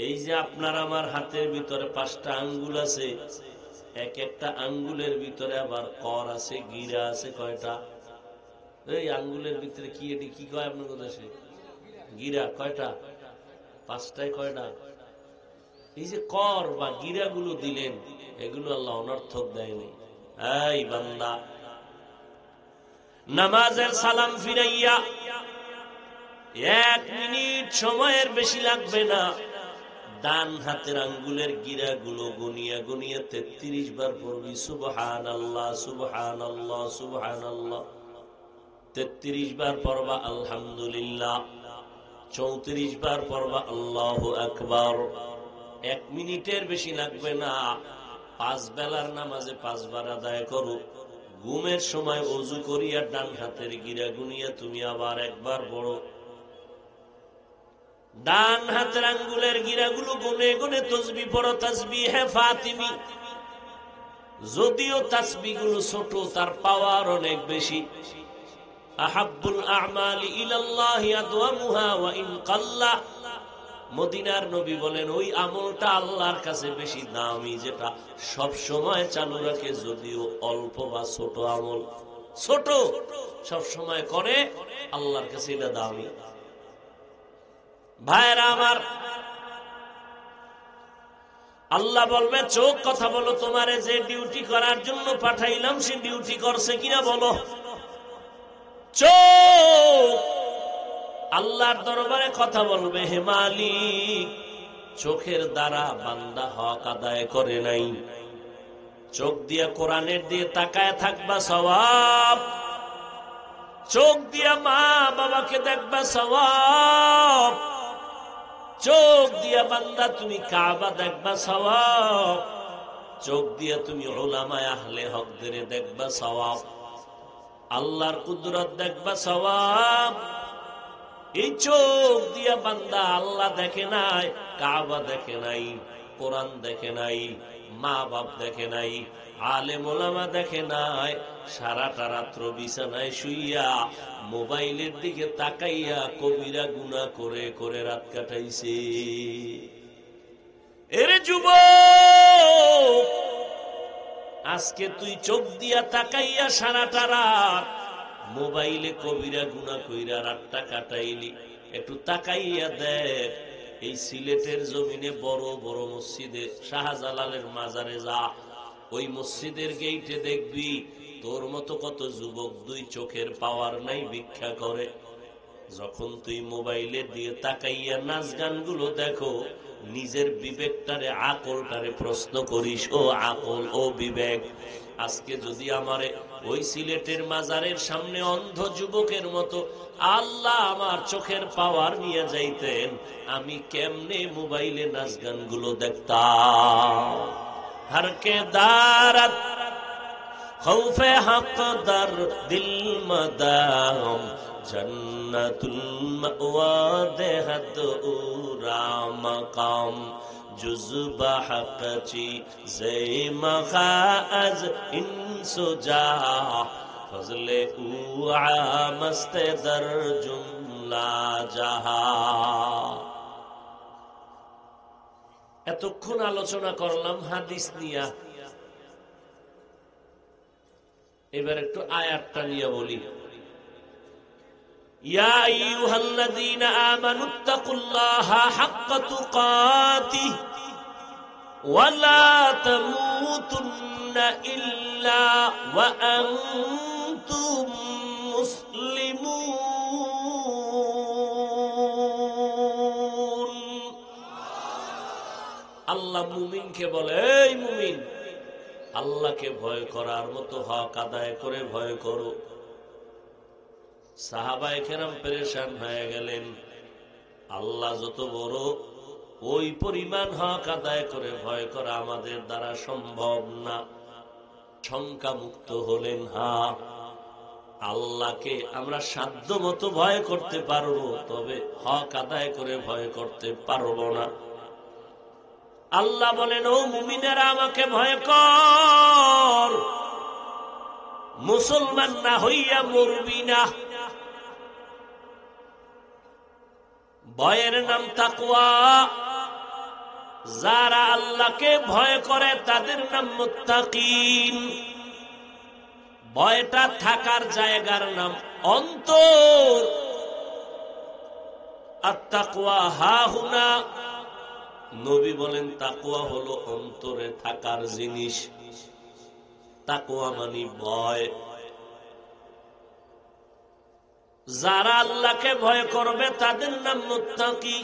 এই যে আপনার আমার হাতের ভিতরে 5টা আঙ্গুল আছে, এক একটা আঙ্গুলের ভিতরে আবার কর আছে, গিরা আছে। কয়টা? এই আঙ্গুলের ভিতরে কি এটি কি কয় আপনার দেশে? গিরা। কয়টা? 5টায়। কয়টা? এই যে কর বা গিরাগুলো দিলেন, এগুলো আল্লাহ অনর্থক দেয়নি। এই বান্দা, নামাজের সালাম ফিরাইয়া 1 মিনিট সময়ের বেশি লাগবে না। ডান হাতের আঙ্গুলের গিরাগুলো গুনিয়া গুনিয়া 33 বার পড়বি সুবহানাল্লাহ সুবহানাল্লাহ সুবহানাল্লাহ। 33 বার পড়বা আলহামদুলিল্লাহ। 34 বার পড়বা আল্লাহু আকবার। 1 মিনিটের বেশি লাগবে না। 5 বেলার নামাজে 5 বার আদায় করো। ঘুমের সময় ওযু করিয়া ডান হাতের গিরা গুনিয়া তুমি আবার একবার পড়ো। ডান হাতের আঙ্গুলের গিরাগুলো গুনে গুনে তাসবিহ পড়ো। তাসবিহে ফাতিমি। যদিও তাসবিহগুলো ছোট, তার পাওয়ার অনেক বেশি। আহাব্বুল আ'মালি ইলাল্লাহি আদওয়ামুহা ওয়া ইন কাল্লা। মদিনার নবী বলেন, ওই আমলটা আল্লাহর কাছে বেশি দামি যেটা সব সময় চালু রাখে, যদিও অল্প বা ছোট আমল। ছোট সব সময় করে, আল্লাহর কাছে এটা দামি। ভাইরা আমার, আল্লাহ বলবে চোখ কথা বলো, তোমারে যে ডিউটি করার জন্য পাঠাইলাম সে ডিউটি করছে কিনা বলো। চোখ আল্লাহর দরবারে কথা বলবে, হে মালিক, চোখের দ্বারা বান্দা হক আদায় করে নাই। চোখ দিয়ে কোরআনের দিয়ে তাকায় থাকবা সওয়াব। চোখ দিয়া মা বাবাকে দেখবা সওয়াব। চোখ দিয়া বান্দা তুমি কাবা দেখবা সওয়াব। চোখ দিয়া তুমি উলামায়ে আহলে হকদের দেখবা সওয়াব। আল্লাহর কুদরত দেখবা সওয়াব। এই চোখ দিয়া বান্দা আল্লাহ দেখে নাই, কাবা দেখে নাই, কোরআন দেখে নাই, মা বাপ দেখে নাই, আলেম ওলামা দেখে নাই, সারাটা রাত্র বিছানায় শুইয়া মোবাইলের দিকে তাকাইয়া কবিরা গুনাহ করে করে রাত কাটাইছে। এরে যুবক, আজকে তুই চোখ দিয়া তাকাইয়া সারাটা রাত মোবাইলে কবিরা গুনাহ কইরা রাতটা কাটাইলি। একটু তাকাইয়া দেখ, এই সিলেটের জমিনে বড় বড় মসজিদে, শাহজালালের মাজারে যা, ওই মসজিদের গেইটে দেখবি তোর মতো কত যুবক 2 চোখের পাওয়ার নাই ভিক্ষা করে। যখন তুই মোবাইলে দিয়ে তাকাইয়া নাচ গানগুলো দেখো, নিজের বিবেকটারে আকলটারে প্রশ্ন করিস, ও আকল ও বিবেক, আজকে যদি আমারে ওই সিলেটের মাজারের সামনে অন্ধ যুবকের মতো আল্লাহ আমার চোখের পাওয়ার নিয়ে যাইতেন, আমি কেমনে মোবাইলে নাচ গানগুলো দেখতাম। হরকে দারাত খৌফে হক দর দিল মদাম জন্নতুল মাওয়া দেহত উরা মাকাম জুজবা হকচি জে মখাজ ইনসুজা ফজলে উআ মস্তে দর জুমলা জাহা। এতক্ষণ আলোচনা করলাম হাদিস নিয়া, এবার একটু আয়াতটা নিয়ে বলি। ইয়া আইয়ুহাল্লাযীনা আমানুত্তাকুল্লাহা হাক্কা তুকাতিহি ওয়া লা তামুতুন্না ইল্লা ওয়া আনতুম মুসলিমুন। আল্লাহ মুমিনকে বলে, এই মুমিন, আল্লাহকে ভয় করার মতো হক আদায় করে ভয় করো। সাহাবায়ে কেরাম পেরেশান হয়ে গেলেন, আল্লাহ যত বড়, ওই পরিমাণ হক আদায় করে ভয় করা আমাদের দ্বারা সম্ভব না। শঙ্কা মুক্ত হলেন, হ্যাঁ, আল্লাহকে আমরা সাধ্য মতো ভয় করতে পারবো, তবে হক আদায় করে ভয় করতে পারবো না। আল্লাহ বলেন, ও মুমিনেরা আমাকে ভয় কর, মুসলমান না হইয়া মরবি না। ভয়ের নাম তাকওয়া। যারা আল্লাহকে ভয় করে তাদের নাম মুত্তাকিন। ভয়টা থাকার জায়গার নাম অন্তর। আত-তাকওয়া হাহুনা, নবী বলেন তাকওয়া হলো অন্তরে থাকার জিনিস। তাকওয়া মানে ভয়। যারা আল্লাহকে ভয় করবে তাদের নাম মুত্তাকি।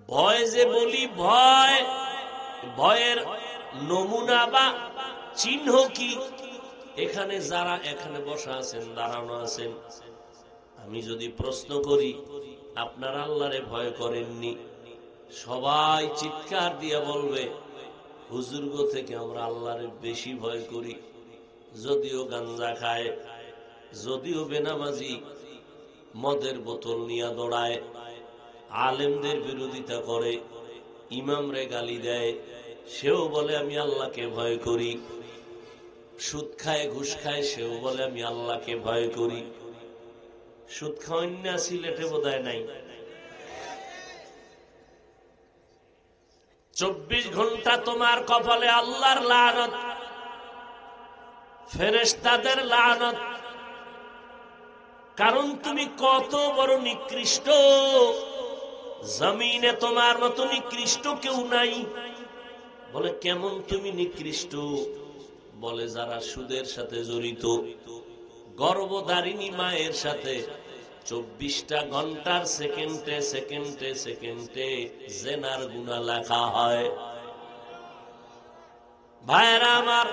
ভয় যে বলি, ভয়, ভয়ের নমুনা বা চিহ্ন কি? এখানে যারা এখানে বসা আছেন, দাঁড়ানো আছেন, আমি যদি প্রশ্ন করি আপনারা আল্লাহরে ভয় করেননি, সবাই চিৎকার দিয়ে বলবে হুজুরগো থেকে আমরা আল্লাহরে বেশি ভয় করি। যদিও গাঞ্জা খায়, যদিও বেনামাজি, মদের বোতল নিয়ে দৌড়ায়, আলেমদের বিরোধিতা করে, ইমামরে গালি দেয়, সেও বলে আমি আল্লাহকে ভয় করি। সুদ খায়, ঘুষ খায়, সেও বলে আমি আল্লাহকে ভয় করি। সুদ খাওয়ান না সিলেটে বোধহয় নাই। 24 ঘন্টা তোমার কপালে আল্লাহর লানত, ফেরেশতাদের লানত। কারণ তুমি কত বড় নিকৃষ্ট। জমিনে তোমার মতো নিকৃষ্ট কেউ নাই। বলে কেমন তুমি নিকৃষ্ট? বলে যারা সুদের সাথে জড়িত, গর্ভধারিণী মায়ের সাথে 24টা ঘন্টার সেকেন্ডে সেকেন্ডে সেকেন্ডে জেনার গুনাহ লেখা হয়। ভাইরা আমার,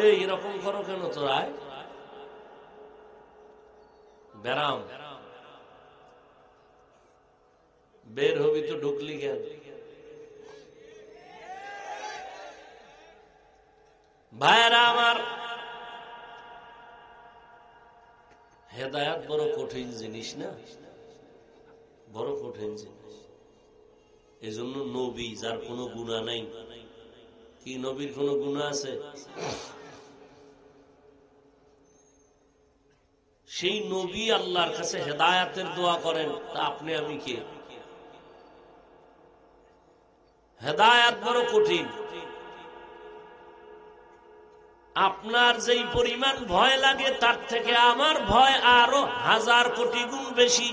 এই রকম করো কেন তোরা? বেরাম বের হবি তো ঢুকলি কেন? ভাইরা আমার, হেদায়েত বড় কঠিন জিনিস না? বড় কঠিন জিনিস। এজন্য নবী যার কোনো গুনাহ নাই, কি নবীর কোনো গুনাহ আছে? সেই নবী আল্লাহর কাছে হেদায়েতের দোয়া করেন, তা আপনি আমি কে? হেদায়েত বড় কঠিন। আপনার যেই পরিমাণ ভয় লাগে তার থেকে আমার ভয় আরো 1000 কোটি গুণ বেশি।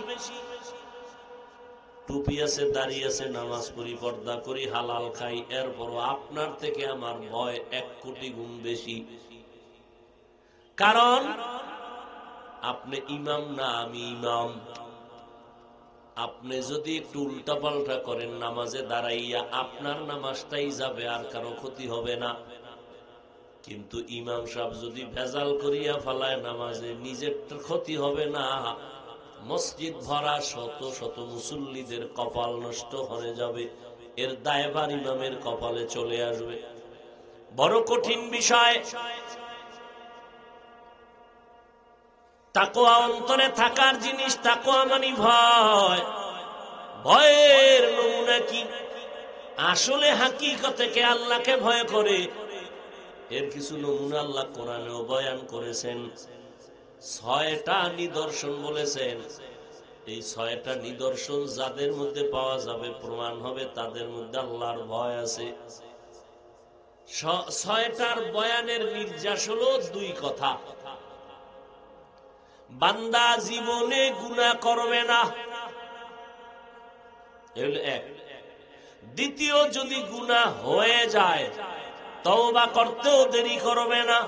টুপি আছে, দাড়ি আছে, নামাজ পড়ি, পর্দা করি, হালাল খাই, এরপরও আপনার থেকে আমার ভয় 1 কোটি গুণ বেশি। কারণ আপনি ইমাম না, আমি ইমাম। আপনি যদি একটু উল্টাপাল্টা করেন নামাজে দাঁড়াইয়া, আপনার নামাজটাই যাবে, আর কারো ক্ষতি হবে না। কিন্তু ইমাম সাহেব যদি ভেজাল করিয়া ফেলায় নামাজে, নিজের ক্ষতি হবে না, মসজিদ ভরা শত শত মুসল্লিদের কপাল নষ্ট হয়ে যাবে, এর দায়ভার ইমামের কপালে চলে আসবে। বড় কঠিন বিষয়। তাকওয়া অন্তরে থাকার জিনিস। তাকওয়া মানে ভয়। ভয়ের নমুনা কি? আসলে হাকিকতে কে আল্লাহকে ভয় করে, এর কিছু নমুনা আল্লাহ কোরআনেও বয়ান করেছেন। 6টা নিদর্শন বলেছেন। এই 6টা নিদর্শন যাদের মধ্যে পাওয়া যাবে, প্রমাণ হবে তাদের মধ্যে আল্লাহর ভয় আছে। 6টার বয়ানের নির্যাস হলো 2 কথা। বান্দা জীবনে গুনাহ করবে না, এর 1। দ্বিতীয়, যদি গুনাহ হয়ে যায় তওবা করতেও দেরি করবে না।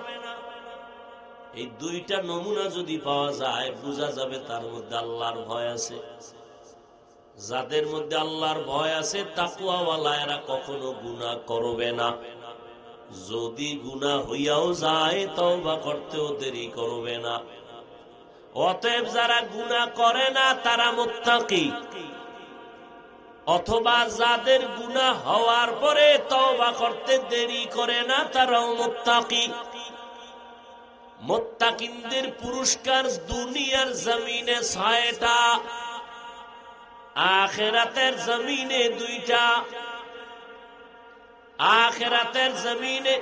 এই 2টা নমুনা যদি পাওয়া যায়, বোঝা যাবে তার মধ্যে আল্লাহর ভয় আছে। যাদের মধ্যে আল্লাহর ভয় আছে, তাকওয়াওয়ালা, এরা কখনো গুনাহ করবে না। যদি গুনাহ হইয়াও যায় তওবা করতেও দেরি করবে না। অতএব যারা গুনাহ করে না তারা মুত্তাকি, অথবা যাদের গুনাহ হওয়ার পরে তওবা করতে দেরি করে না তারাও মুত্তাকি। মুত্তাকিনদের পুরস্কার দুনিয়ার জমিনে 6টা, আখিরাতের জমিনে 2টা। আখিরাতের জমিনে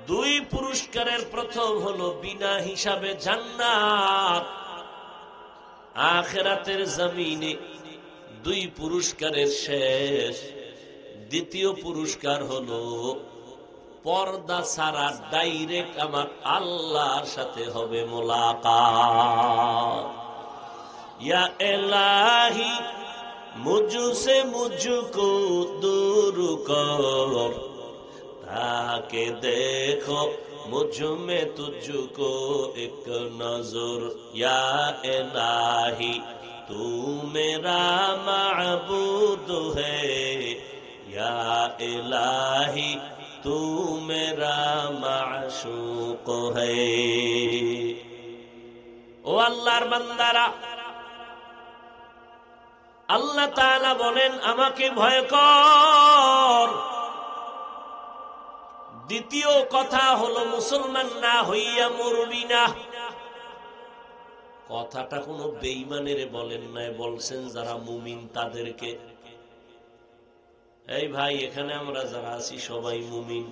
2 পুরস্কারের প্রথম হলো বিনা হিসাবে জান্নাত। আখিরাতের জমিনে দুই পুরস্কারের শেষ। দ্বিতীয় পুরস্কার হলো পর্দা ছাড়া ডাইরেক্ট আমার আল্লাহর সাথে হবে মোলাকাত। ইয়া ইলাহি মুঝসে মুঝকো দূর কর, তাকে দেখো मुझ में तुझको एक नजर। या इलाही तू मेरा माबूद है, या इलाही तू मेरा माशूक है। ও আল্লাহর বান্দারা, আল্লাহ তাআলা বলেন আমাকে ভয় কর। দ্বিতীয় কথা হলো মুসলমান না হইয়া মরবি না। কথাটা কোনো বেঈমানের বলেন নাই, বলছেন যারা মুমিন তাদেরকে। এই ভাই, এখানে আমরা যারা আছি সবাই মুমিন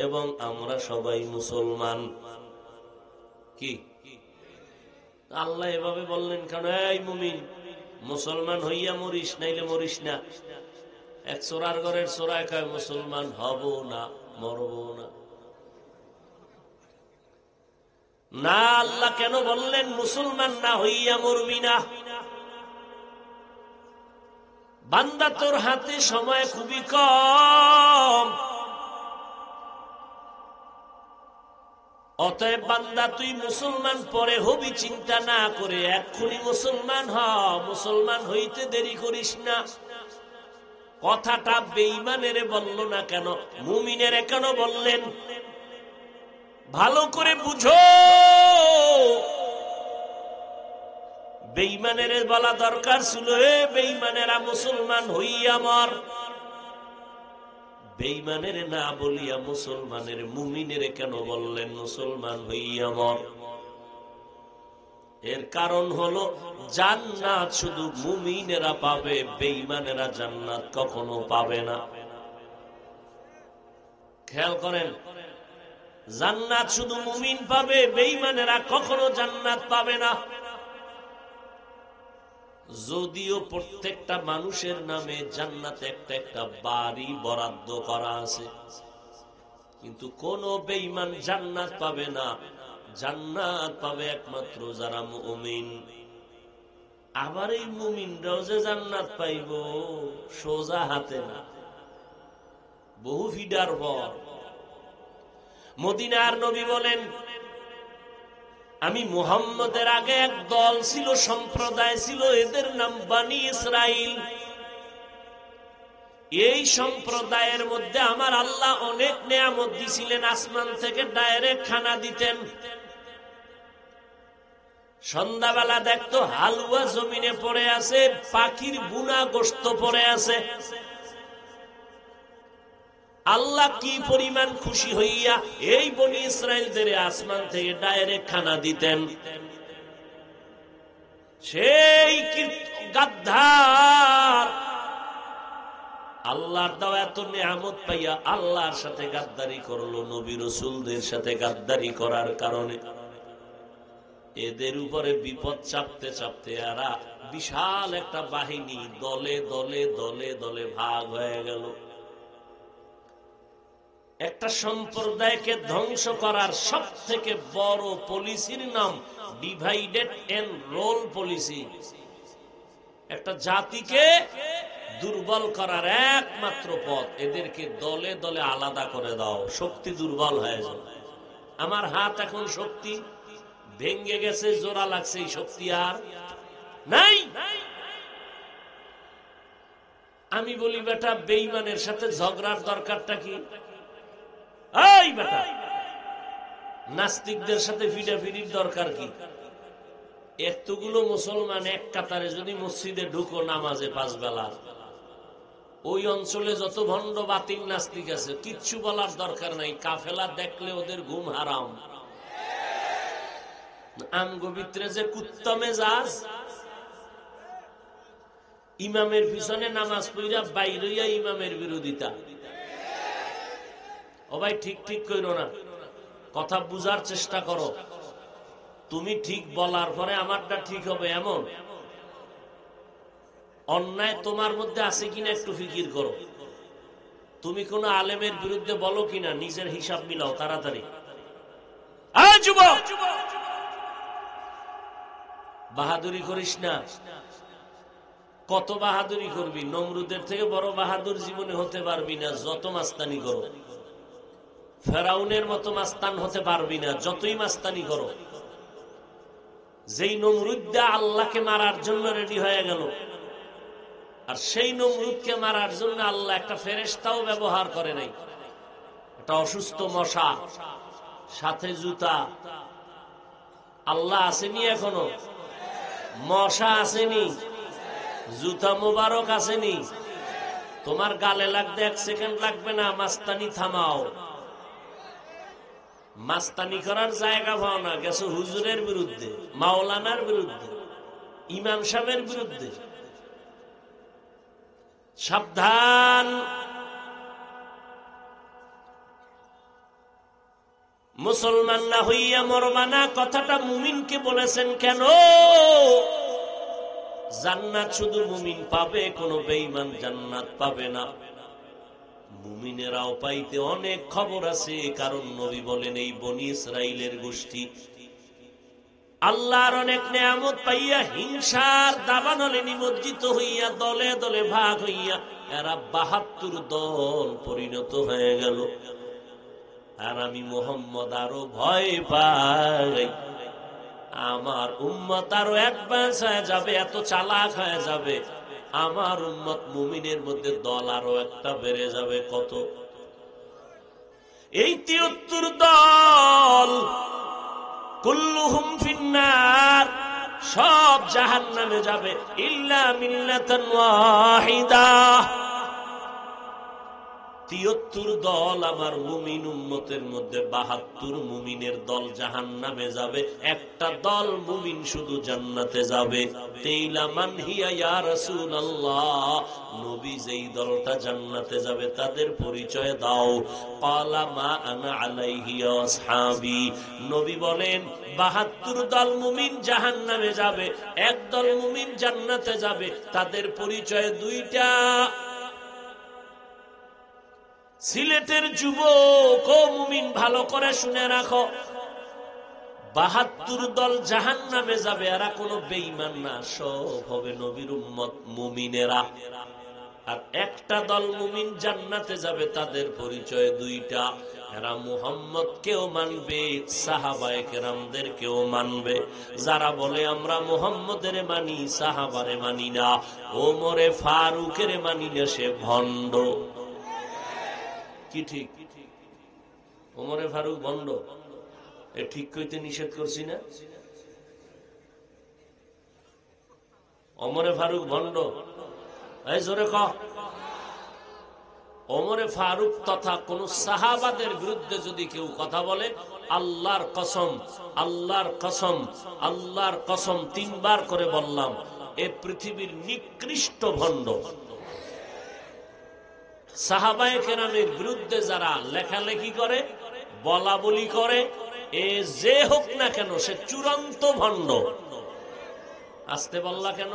এবং আমরা সবাই মুসলমান। কি আল্লাহ এভাবে বললেন কেন? এই মুমিন, মুসলমান হইয়া মরিস, নাইলে মরিস না। এক চোরার ঘরের চোরায় কয় মুসলমান হব না, মরব না। না, আল্লাহ কেন বললেন মুসলমান না হইয়া মরবি না? বান্দা, তোর হাতে সময় খুবই কম, অতএব বান্দা তুই মুসলমান পরে হবি চিন্তা না করে এক্ষুনি মুসলমান হ। মুসলমান হইতে দেরি করিস না। কথাটা বেঈমানের বলল না কেন, মুমিনের কেন বললেন? ভালো করে বুঝো। বেঈমানের বলা দরকার ছিল, এ বেঈমানেরা মুসলমান হইয়া মর। বেঈমানের না বলিয়া মুসলমানের, মুমিনের কেন বললেন মুসলমান হইয়া মর? এর কারণ হলো জান্নাত শুধু মুমিনেরা পাবে, বেঈমানেরা জান্নাত কখনো পাবে না। খেয়াল করেন, জান্নাত শুধু মুমিন পাবে, বেঈমানেরা কখনো জান্নাত পাবে না। যদিও প্রত্যেকটা মানুষের নামে জান্নাতে একটা একটা বাড়ি বরাদ্দ করা আছে, কিন্তু কোন বেঈমান জান্নাত পাবে না। জান্নাত পাবে একমাত্র যারা মুমিন। আবার এই মুমিনরাও যে জান্নাত পাইব সোজা হাতে না, বহু ফিডার পর। মদিনার নবী বলেন, আমি মুহাম্মদের আগে এক দল ছিল, সম্প্রদায় ছিল, এদের নাম বনি ইসরাইল। এই সম্প্রদায়ের মধ্যে আমার আল্লাহ অনেক নেয়ামত দিছিলেন, আসমান থেকে ডাইরেক্ট খানা দিতেন। সন্ধ্যাবেলা দেখতো হালুয়া জমিনে পড়ে আছে, পাখির বুনা গোশত পড়ে আছে। আল্লাহ কি পরিমাণ খুশি হইয়া এই বনি ইসরাইলদের আসমান থেকে ডাইরেক্ট খানা দিতেন। সেই গাদ্দার আল্লাহর দেওয়া এত নিয়ামত পাইয়া আল্লাহর সাথে গাদ্দারি করলো, নবী রাসূলদের সাথে গাদ্দারি করার কারণে এদের উপরে বিপদ চাপতে চাপতে এরা বিশাল একটা বাহিনী দলে দলে দলে দলে ভাগ হয়ে গেল। একটা সম্প্রদায়কে ধ্বংস করার সব থেকে বড় পলিসির নাম ডিভাইডেড এন্ড রোল পলিসি। একটা জাতিকে দুর্বল করার একমাত্র পথ, এদেরকে দলে দলে আলাদা করে দাও, শক্তি দুর্বল হয়ে যাবে। আমার হাত এখন শক্তি ভেঙে গেছে, জোড়া লাগছে, এই শক্তি আর নাই। আমি বলি, বেটা বেঈমানের সাথে ঝগড়ার দরকারটা কি? এই বেটা, নাস্তিকদের সাথে ফিডাফিডির দরকার কি? এতগুলো মুসলমান এক কাতারে যদি মসজিদে ঢুকো নামাজে 5 বেলা, ওই অঞ্চলে যত ভণ্ড বাতিল নাস্তিক আছে কিচ্ছু বলার দরকার নাই। কাফেলা দেখলে ওদের ঘুম হারাম। আমগো ভিতরে যে কুত্তা মেজাজ, ইমামের পিছনে নামাজ পড়িয়া বাইরে ইমামের বিরোধিতা। ও ভাই, ঠিক ঠিক কইরো না, কথা বুঝার চেষ্টা করো। তুমি ঠিক বলার পরে আমারটা ঠিক হবে এমন অন্যায় তোমার মধ্যে আছে কিনা একটু ফিকির করো। তুমি কোন আলেমের বিরুদ্ধে বলো কিনা, নিজের হিসাব মিলাও তাড়াতাড়ি। যুবক, বাহাদুরি করিস না। কত বাহাদুরি করবি? নমরুদের থেকে বড় বাহাদুর জীবনে হতে পারবি না যত মাস্তানি করো। ফেরাউনের মতো মাস্তান হতে পারবি না যতই মাস্তানি করো। যেই নমরুদটা আল্লাহকে মারার জন্য রেডি হয়ে গেল, আর সেই নমরুদকে মারার জন্য আল্লাহ একটা ফেরেশতাও ব্যবহার করে নাই। একটা অসুস্থ মশা, সাথে জুতা। আল্লাহ আসেনি এখনো? মশা আসেনি? জুতা মোবারক আসেনি? তোমার গালে লাগতে 1 সেকেন্ড লাগবে না। মাস্তানি থামাও। মাস্তানি করার জায়গা পাও না, গেছো হুজুরের বিরুদ্ধে, মাওলানার বিরুদ্ধে, ইমাম সাহেবের বিরুদ্ধে। সাবধান। মুসলমান না হইয়া মরবানা, কথাটা মুমিনকে বলেছেন কেন? জান্নাত শুধু মুমিন পাবে, কোনো বেঈমান জান্নাত পাবে না। মুমিনেরাও পাইতে অনেক খবর আছে, কারণ নবী বলেন এই বনি ইসরাইলের গোষ্ঠী আল্লাহর অনেক নেয়ামত পাইয়া হিংসার দাবানলে নিমজ্জিত হইয়া দলে দলে ভাগ হইয়া এরা 72 দল পরিণত হয়ে গেল। আর আমি মুহাম্মদ আরো ভয় পাই, আমার উম্মত আরো অ্যাডভান্স হয়ে যাবে, এত চালাক হয়ে যাবে। আমার উম্মত মুমিনের মধ্যে দল আরো একটা বেড়ে যাবে। কত? এই 73 দল, কুল্লুহুম ফিন্নার, সব জাহান্নামে যাবে, ইল্লা মিল্লাতান ওয়াহিদা। 73 দল আমার মুমিন উম্মতের মধ্যে, 72 মুমিনের দল জাহান্নামে যাবে, একটা দল মুমিন শুধু জান্নাতে যাবে। তেইলা মান হিয়া ইয়া রাসূলুল্লাহ, নবী যেই দলটা জান্নাতে যাবে তাদের পরিচয় দাও। ক্বালা মা আনা আলাইহি ওয়া আসহাবি, নবী বলেন 72 দল মুমিন জাহান্নামে যাবে, এক দল মুমিন জান্নাতে যাবে, তাদের পরিচয় 2টা। সিলেটের যুবক ও মুমিন, ভালো করে শুনে রাখো, 72 দল জাহান্নামে যাবে, এরা কোনো বেঈমান না, সব হবে নবীর উম্মত মুমিনেরা। আর একটা দল মুমিন জান্নাতে যাবে, তাদের পরিচয় 2টা। এরা মুহাম্মদ কেও মানবে, সাহাবায়ে কেরামদের কেও মানবে। যারা বলে আমরা মুহাম্মদের মানি, সাহাবারে মানি না, ওমরে ফারুকের মানি না, সে ভণ্ড। কি ঠিক? ওমরে ফারুক ভণ্ড, এ ঠিক কইতে নিষেধ করছি না? ওমরে ফারুক ভণ্ড, এই জোরে কহ। ওমরে ফারুক তথা কোন সাহাবাদের বিরুদ্ধে যদি কেউ কথা বলে, আল্লাহর কসম, আল্লাহর কসম, আল্লাহর কসম 3 বার করে বললাম, এ পৃথিবীর নিকৃষ্ট ভণ্ড। সাহাবায়ে কেরামের বিরুদ্ধে যারা লেখালেখি করে, বলা বলি করে, এ যে হোক না কেন সে চূড়ান্ত ভণ্ড। আসতে বললা কেন?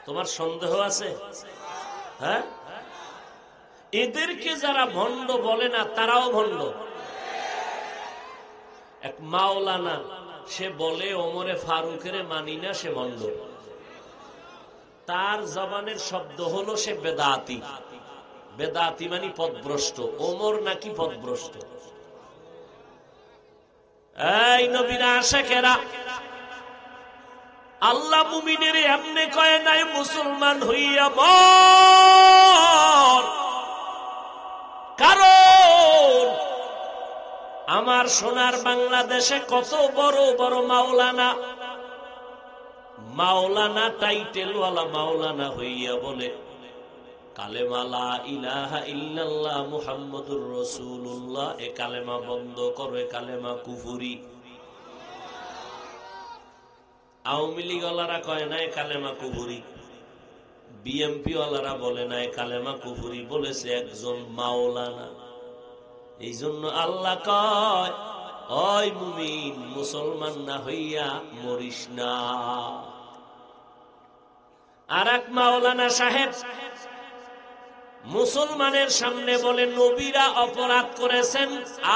তোমার সন্দেহ আছে? হ্যাঁ, এদেরকে যারা ভণ্ড বলে না তারাও ভণ্ড। এক মাওলানা, সে বলে ওমরে ফারুকের মানি না, সে ভণ্ড। তার জবানের শব্দ হলো সে বেদাতি। বেদাতি মানে পথভ্রষ্ট। ওমর নাকি পথভ্রষ্ট? এই নবীর আশিকেরা, আল্লাহ মুমিনের এমনি কয় নাই মুসলমান হইয়া মর। কারণ আমার সোনার বাংলাদেশে কত বড় বড় মাওলানা, মাওলানা টাইটেলওয়ালা মাওলানা হইয়া বলে কালেমা লা ইলাহা ইল্লাল্লাহ মুহাম্মাদুর রাসূলুল্লাহ, এ কালেমা বন্ধ করে, কালেমা কুফরি। আওয়ামী লীগ ওয়ালারা কয় না এ কালেমা কুফরি, বিএমপি ওয়ালারা বলে না এ কালেমা কুফরি, বলেছে একজন মাওলানা। এই জন্য আল্লাহ কয়, ওই মুমিন, মুসলমান না হইয়া মরিস না। আর এক মাওলানা সাহেব মুসলমানের সামনে বলে নবীরা অপরাধ করেছেন,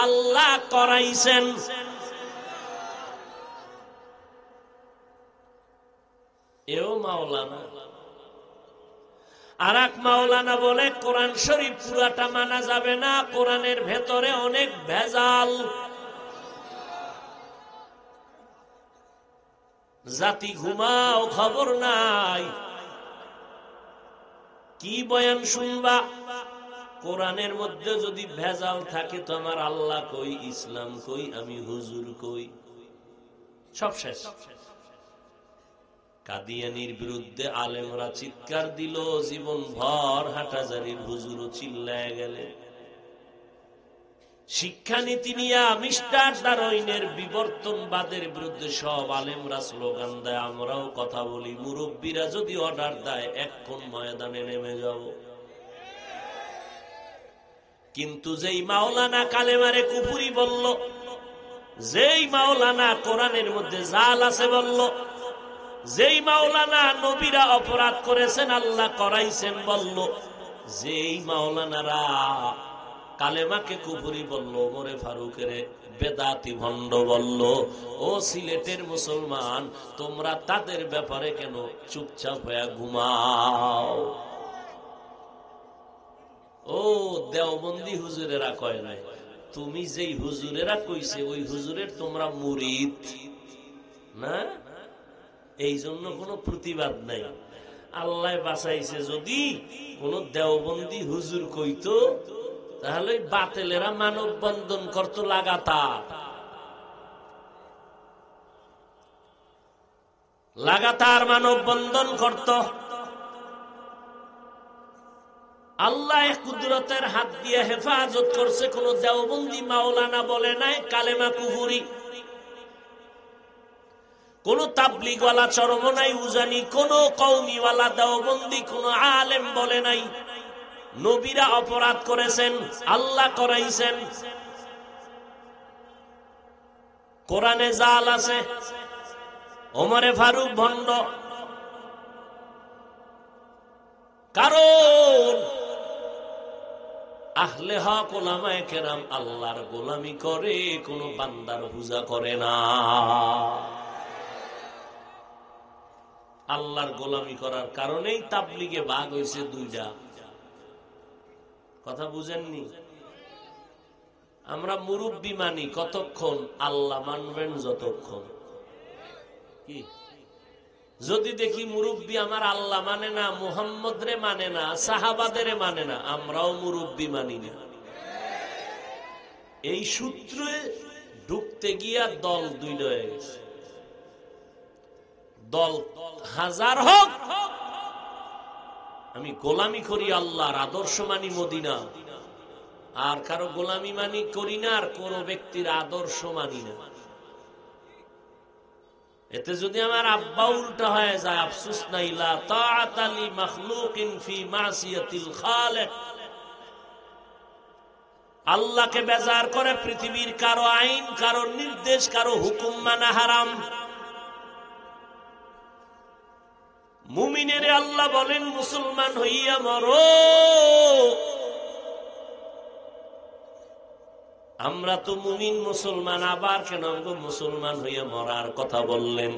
আল্লাহ করাইছেন। এও মাওলানা। আর এক মাওলানা বলে কোরআন শরীফ পুরাটা মানা যাবে না, কোরআনের ভেতরে অনেক ভেজাল। জাতি ঘুমাও, খবর নাই, কি বয়ান শুনবা? কোরআনের মধ্যে যদি ভেজাল থাকে তো আমার আল্লাহ কই, ইসলাম কই, আমি হুজুর কই, সব শেষ। কাদিয়ানির বিরুদ্ধে আলেমরা চিৎকার দিল, জীবন ভর হাটাজারির হুজুরও চিল্লায় গেলেন। শিক্ষানীতি নিয়ে মিস্টার ডারউইনের বিবর্তনবাদের বিরুদ্ধে সব আলেমরা স্লোগান দেয়, আমরাও কথা বলি। মুরব্বীরা যদি অর্ডার দেয় এক্ষণ ময়দানে নেমে যাব। কিন্তু যেই মাওলানা কালেমারে কুফরি বলল, যেই মাওলানা কোরআনের মধ্যে জাল আছে বলল, যেই মাওলানা নবীরা অপরাধ করেছেন আল্লাহ করাইছেন বলল, যেই মাওলানারা কালেমাকে কুফরি বলল, ওমরে ফারুকের বেদাতি ভণ্ড বলল, ও সিলেটের মুসলমান, তোমরা তাদের ব্যাপারে কেন চুপচাপ হয়ে ঘুমাও? ও দেওবন্দি হুজুরেরা কয় নাই, তুমি যেই হুজুরেরা কইছে ওই হুজুরের তোমরা মুরিদ না, এই জন্য কোনো প্রতিবাদ নাই। আল্লাহ বাঁচাইছে, যদি কোন দেওবন্দি হুজুর কইতো তাহলে বাতেলেরা মানববন্ধন করত লাগাতার মানববন্ধন করত। আল্লাহ কুদরতের হাত দিয়ে হেফাজত করছে, কোন দেওবন্দি মাওলানা বলে নাই কালেমা কুফরি, কোন তাবলিগওয়ালা চরমনাই উজানি, কোন কওমিওয়ালা দেওবন্দি, কোন আলেম বলে নাই নবীরা অপরাধ করেছেন, আল্লাহ করাইছেন। কোরআনে জাল আছে, ওমরে ফারুক ভণ্ড। কারণ আহলে হক উলামায়ে কেরাম আল্লাহর গোলামি করে, কোন বান্দার পূজা করে না। আল্লাহর গোলামি করার কারণেই তাবলিগে ভাগ হয়েছে দুইটা। কথা বুঝেননি? আমরা মুরব্বি মানি কতক্ষণ? আল্লাহ মানবেন যতক্ষণ। কি যদি দেখি মুরব্বি আমার আল্লাহ মানে না, মুহাম্মদ রে মানে না, সাহাবাদের মানে না, আমরাও মুরব্বি মানি না। এই সূত্রে ঢুকতে গিয়া দল দুইটা হয়ে গেছে। দল হাজার হোক, আমি গোলামি করি আল্লাহর, আদর্শ মানি মদিনা, আর কারো গোলামি মানি করি না, আর কোন ব্যক্তির আদর্শ মানি না। এতে যদি আমার আব্বা উল্টা হয়ে যায়, আফসোস নাই, লা তাআতা লি মাখলুকিন ফি মাসিয়াতিল খালিক। আল্লাহকে বেজার করে পৃথিবীর কারো আইন, কারো নির্দেশ, কারো হুকুম মানা হারাম। মুমিনের আল্লাহ বলেন মুসলমান হইয়া মরো। আমরা তো মুমিন মুসলমান, আবার কেন মুসলমান হইয়া মরার কথা বললেন?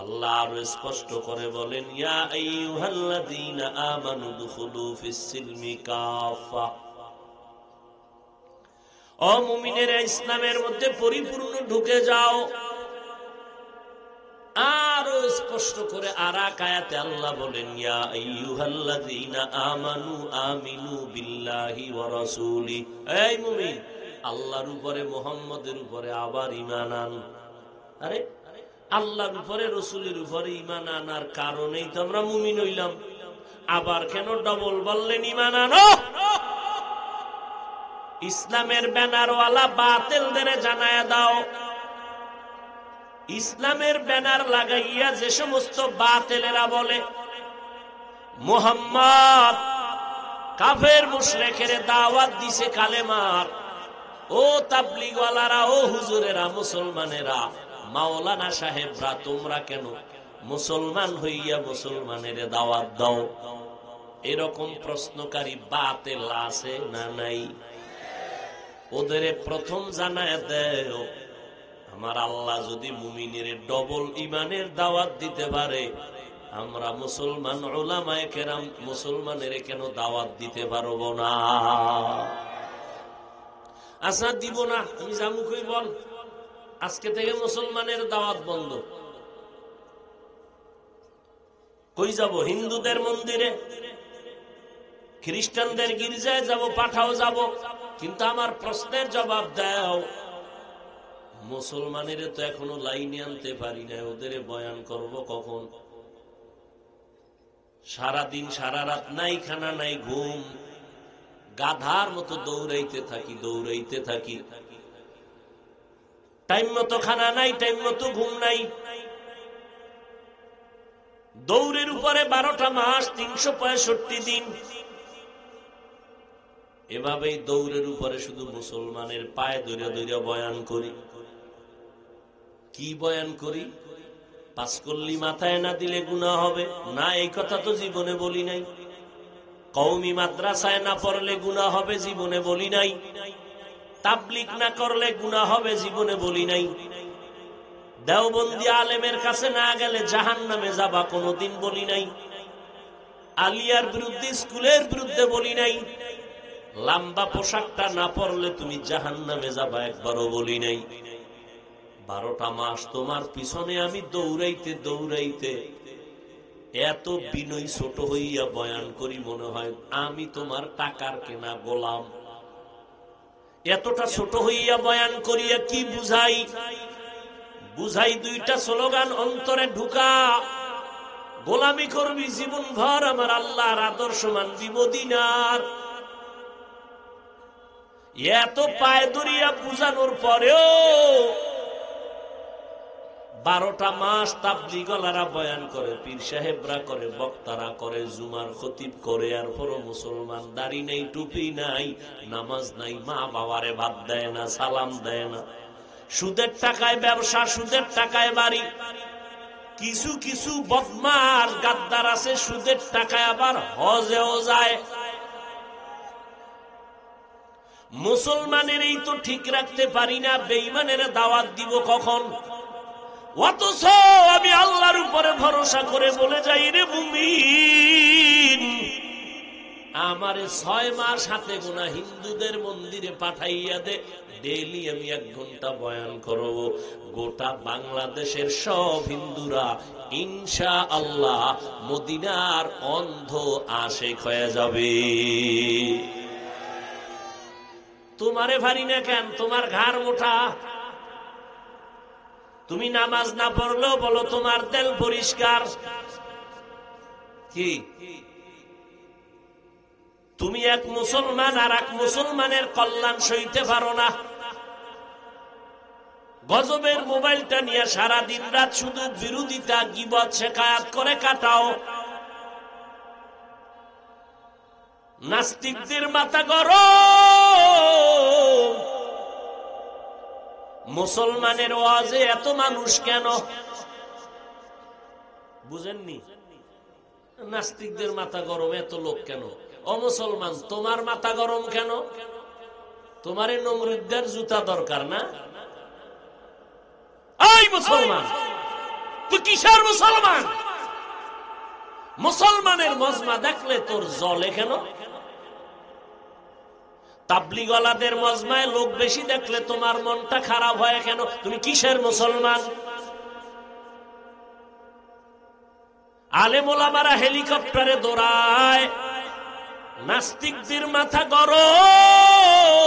আল্লাহ আরো স্পষ্ট করে বলেন, ইয়া আইয়ুহাল্লাযীনা আমানু দুখুলু ফিস-সিলমি কাফা। ও মুমিনেরা, ইসলামের মধ্যে পরিপূর্ণ ঢুকে যাও। আরো স্পষ্ট করে আরেক আয়াতে আল্লাহ বলেন, ইয়া আইয়ুহাল্লাযীনা আমানু আমিনু বিল্লাহি ওয়া রাসূলি। এই মুমিন, আল্লাহর উপরে, মুহাম্মদের উপরে আবার ঈমান আন। আরে আল্লাহর উপরে, রাসূলের উপরে ঈমান আনার কারণেই তো আমরা মুমিন হইলাম। আবার কেন ডবল বললেন ঈমান আনো? ইসলামের ব্যানারওয়ালা বাতিলদের জানায়া দাও, ইসলামের ব্যানার লাগাইয়া যে সমস্ত বাতিলেরা বলে মুহাম্মদ কাফের মুশরিকের দাওয়াত দিছে কালেমার, ও তাবলীগওয়ালারা, ও হুজুরেরা, মুসলমানেরা, মাওলানা সাহেবরা, তোমরা কেন মুসলমান হইয়া মুসলমানের দাওয়াত দাও। এরকম প্রশ্নকারী বাতিল আছে না নাই? ওদের প্রথম জানায় দেও, আমার আল্লাহ যদি মুমিনের ডবল ইমানের দাওয়াত দিতে পারে, আমরা মুসলমান উলামায়ে কেরাম মুসলমানের কেন দাওয়াত দিতে পারবো না? আচ্ছা দিব না, আমি জামু কই বল, আজকে থেকে মুসলমানের দাওয়াত বন্ধ। কই যাব? হিন্দুদের মন্দিরে, খ্রিস্টানদের গির্জায় যাব, পাঠাও যাব, কিন্তু আমার প্রশ্নের জবাব দাও। মুসলমানের তো এখনো লাইনে আনতে পারি না, ওদের বয়ান করব কখন? সারাদিন সারা রাত নাই খানা নাই ঘুম, গাধার মতো দৌড়াইতে থাকি। টাইম মতো খানা নাই, টাইম মতো ঘুম নাই, দৌড়ের উপরে 12টা মাস 365 দিন। এভাবেই দৌড়ের উপরে শুধু মুসলমানের পায়ে ধরে ধরে বয়ান করি। কি বয়ান করি? পাঁচকল্লি মাথায় না দিলে গুনাহ হবে না, এই কথা তো জীবনে বলি নাই। কওমি মাদ্রাসায় না পড়লে গুনাহ হবে, জীবনে বলি নাই। তাবলীগ না করলে গুনাহ হবে, জীবনে বলি নাই। দেওবন্দি আলেমের কাছে না গেলে জাহান্নামে যাবা, কোনোদিন বলি নাই। আলিয়ার বিরুদ্ধে, স্কুলের বিরুদ্ধে বলি নাই। লম্বা পোশাকটা না পরলে তুমি জাহান্নামে যাবা, একবারও বলি নাই। 12টা মাস তোমার পিছনে আমি দৌড়াইতে এত বিনয়ী ছোট হইয়া বয়ান করি, মনে হয় আমি তোমার টাকার কেনা গোলাম। এতটা ছোট হইয়া বয়ান করিয়া কি বুঝাই? বুঝাই 2টা স্লোগান অন্তরে ঢুকা, গোলামি করবি জীবন ভর, আমার আল্লাহর আদর্শ মানবি মদিনার। এত পায়ে ধরিয়া বুঝানোর পরেও 12টা মাস তাবলীগওয়ালারা বয়ান করে, পীর সাহেবরা করে, বক্তারা করে, জুমার খতিব করে, আর পরও মুসলমান দাড়ি নেই, টুপি নাই, নামাজ নাই, মা বাবারে ভাত দেয় না, সালাম দেয় না, সুদের টাকায় ব্যবসা, সুদের টাকায় বাড়ি। কিছু কিছু বদমাশ গাদ্দার আছে, সুদের টাকায় আবার হজেও যায়। মুসলমানের এই তো ঠিক রাখতে পারি না, বেঈমানের দাওয়াত দিব কখন? অথচ আমি আল্লাহর উপরে ভরসা করে বলে যাই, রে মুমিন, আমারে 6 মাস হাতে গোনা হিন্দুদের মন্দিরে পাঠাইয়া দে, ডেইলি আমি 1 ঘন্টা বয়ান করব। গোটা বাংলাদেশের সব হিন্দুরা ইনশাআল্লাহ মদিনার অন্ধ আশিক হয়ে যাবে। তোমারে ভারী না কেন? তোমার ঘাড় মোটা। তুমি নামাজ না পড়লেও বলো তোমার দিল পরিষ্কার। কি তুমি এক মুসলমান আর এক মুসলমানের কল্যাণ সইতে পারো না? গজবের মোবাইলটা নিয়ে সারা দিন রাত শুধু বিরোধিতা, গীবত, শিকায়াত করে কাটাও। নাস্তিকদের মাথা গরম, মুসলমানের ওয়াজে এত মানুষ কেন? বুঝেননি? নাস্তিকদের মাথা গরম, এত লোক কেন? ও মুসলমান, তোমার মাথা গরম কেন? তোমার নমরুদদের জুতা দরকার না? এই মুসলমান, তুই কিসের মুসলমান? মুসলমানের মজমা দেখলে তোর জ্বলে কেন? তাবলীগওয়ালাদের মজমায় লোক বেশি দেখলে তোমার মনটা খারাপ হয় কেন? তুমি কিসের মুসলমান? আলেম ওলামারা হেলিকপ্টারে দৌড়ায়, নাস্তিকদের মাথা গরম,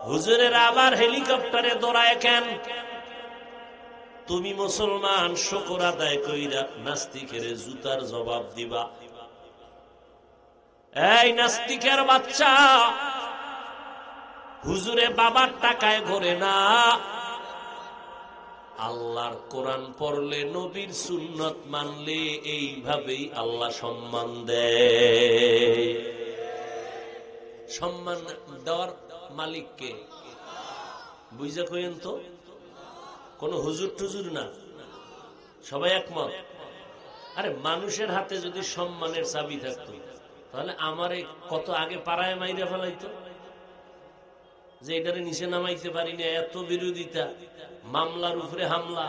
হুজুরের আবার হেলিকপ্টারে দৌড়ায় কেন? তুমি মুসলমান, শুকর আদায় কইরা নাস্তিকের জুতার জবাব দিবা। এই নাস্তিকের বাচ্চা, হুজুরে বাবার টাকায় ঘোরে না, আল্লাহর কোরআন পড়লে, নবীর সুন্নত মানলে এইভাবেই আল্লাহ সম্মান দেয়। সম্মান দেওয়ার মালিককে বুঝা কইেন তো, কোন হুজুর টুজুর না। সবাই একমত? আরে মানুষের হাতে যদি সম্মানের চাবি থাকতো তাহলে আমারে কত আগে পাড়ায় মাইরা ফেলাইতো, যে এটারে নিচে নামাইতে পারি না, এত বিরোধিতা, মামলার উপরে হামলা।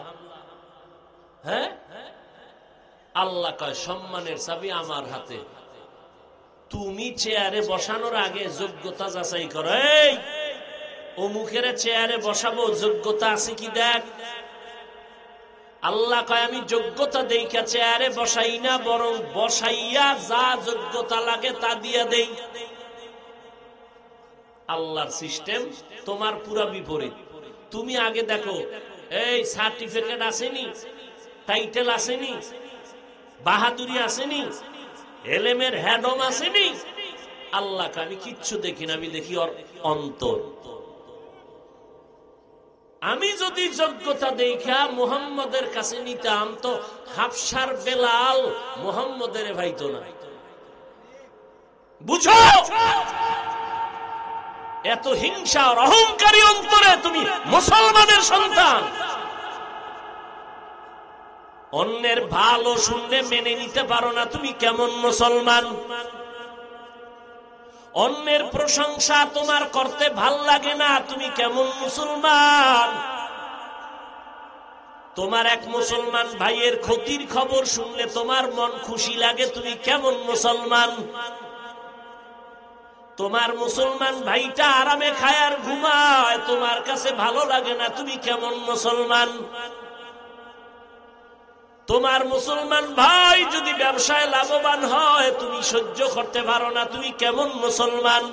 হ্যাঁ, আল্লাহ কয় সম্মানের চাবি আমার হাতে। তুমি চেয়ারে বসানোর আগে যোগ্যতা যাচাই করো। এই অমুকের চেয়ারে বসাবো, যোগ্যতা আছে কি দেখ। আল্লাহ কয় আমি যোগ্যতা দেইখা চেয়ারে বসাই না, বরং বসাইয়া যা যোগ্যতা লাগে তা দিয়া দেই। আল্লাহর সিস্টেম তোমার পুরা বিপরীত। তুমি আগে দেখো এই সার্টিফিকেট আসেনি, টাইটেল আসেনি, বাহাদুরি আসেনি, এলেমের হ্যাডম আসেনি। আল্লাহকে আমি কিচ্ছু দেখি না, আমি দেখি ওর অন্তর। আমি যদি যোগ্যতা দেখা মুহাম্মদের কাছে নিতাম তো হাফসার বেলাল মুহাম্মদের ভাইতো না। বুঝো, এত হিংসা আর অহংকারী অন্তরে তুমি মুসলমানের সন্তান। অন্যের ভালো শুনলে মেনে নিতে পারো না, তুমি কেমন মুসলমান? অন্যের প্রশংসা তোমার করতে ভাল লাগে না, তুমি কেমন মুসলমান? তোমার এক মুসলমান ভাইয়ের ক্ষতির খবর শুনলে তোমার মন খুশি লাগে, তুমি কেমন মুসলমান? তোমার মুসলমান ভাইটা আরামে খায় আর ঘুমায়, তোমার কাছে ভালো লাগে না, তুমি কেমন মুসলমান? তোমার মুসলমান ভাই যদি ব্যবসায় লাভবান হয় তুমি সহ্য করতে পারো না, তুমি কেমন মুসলমান?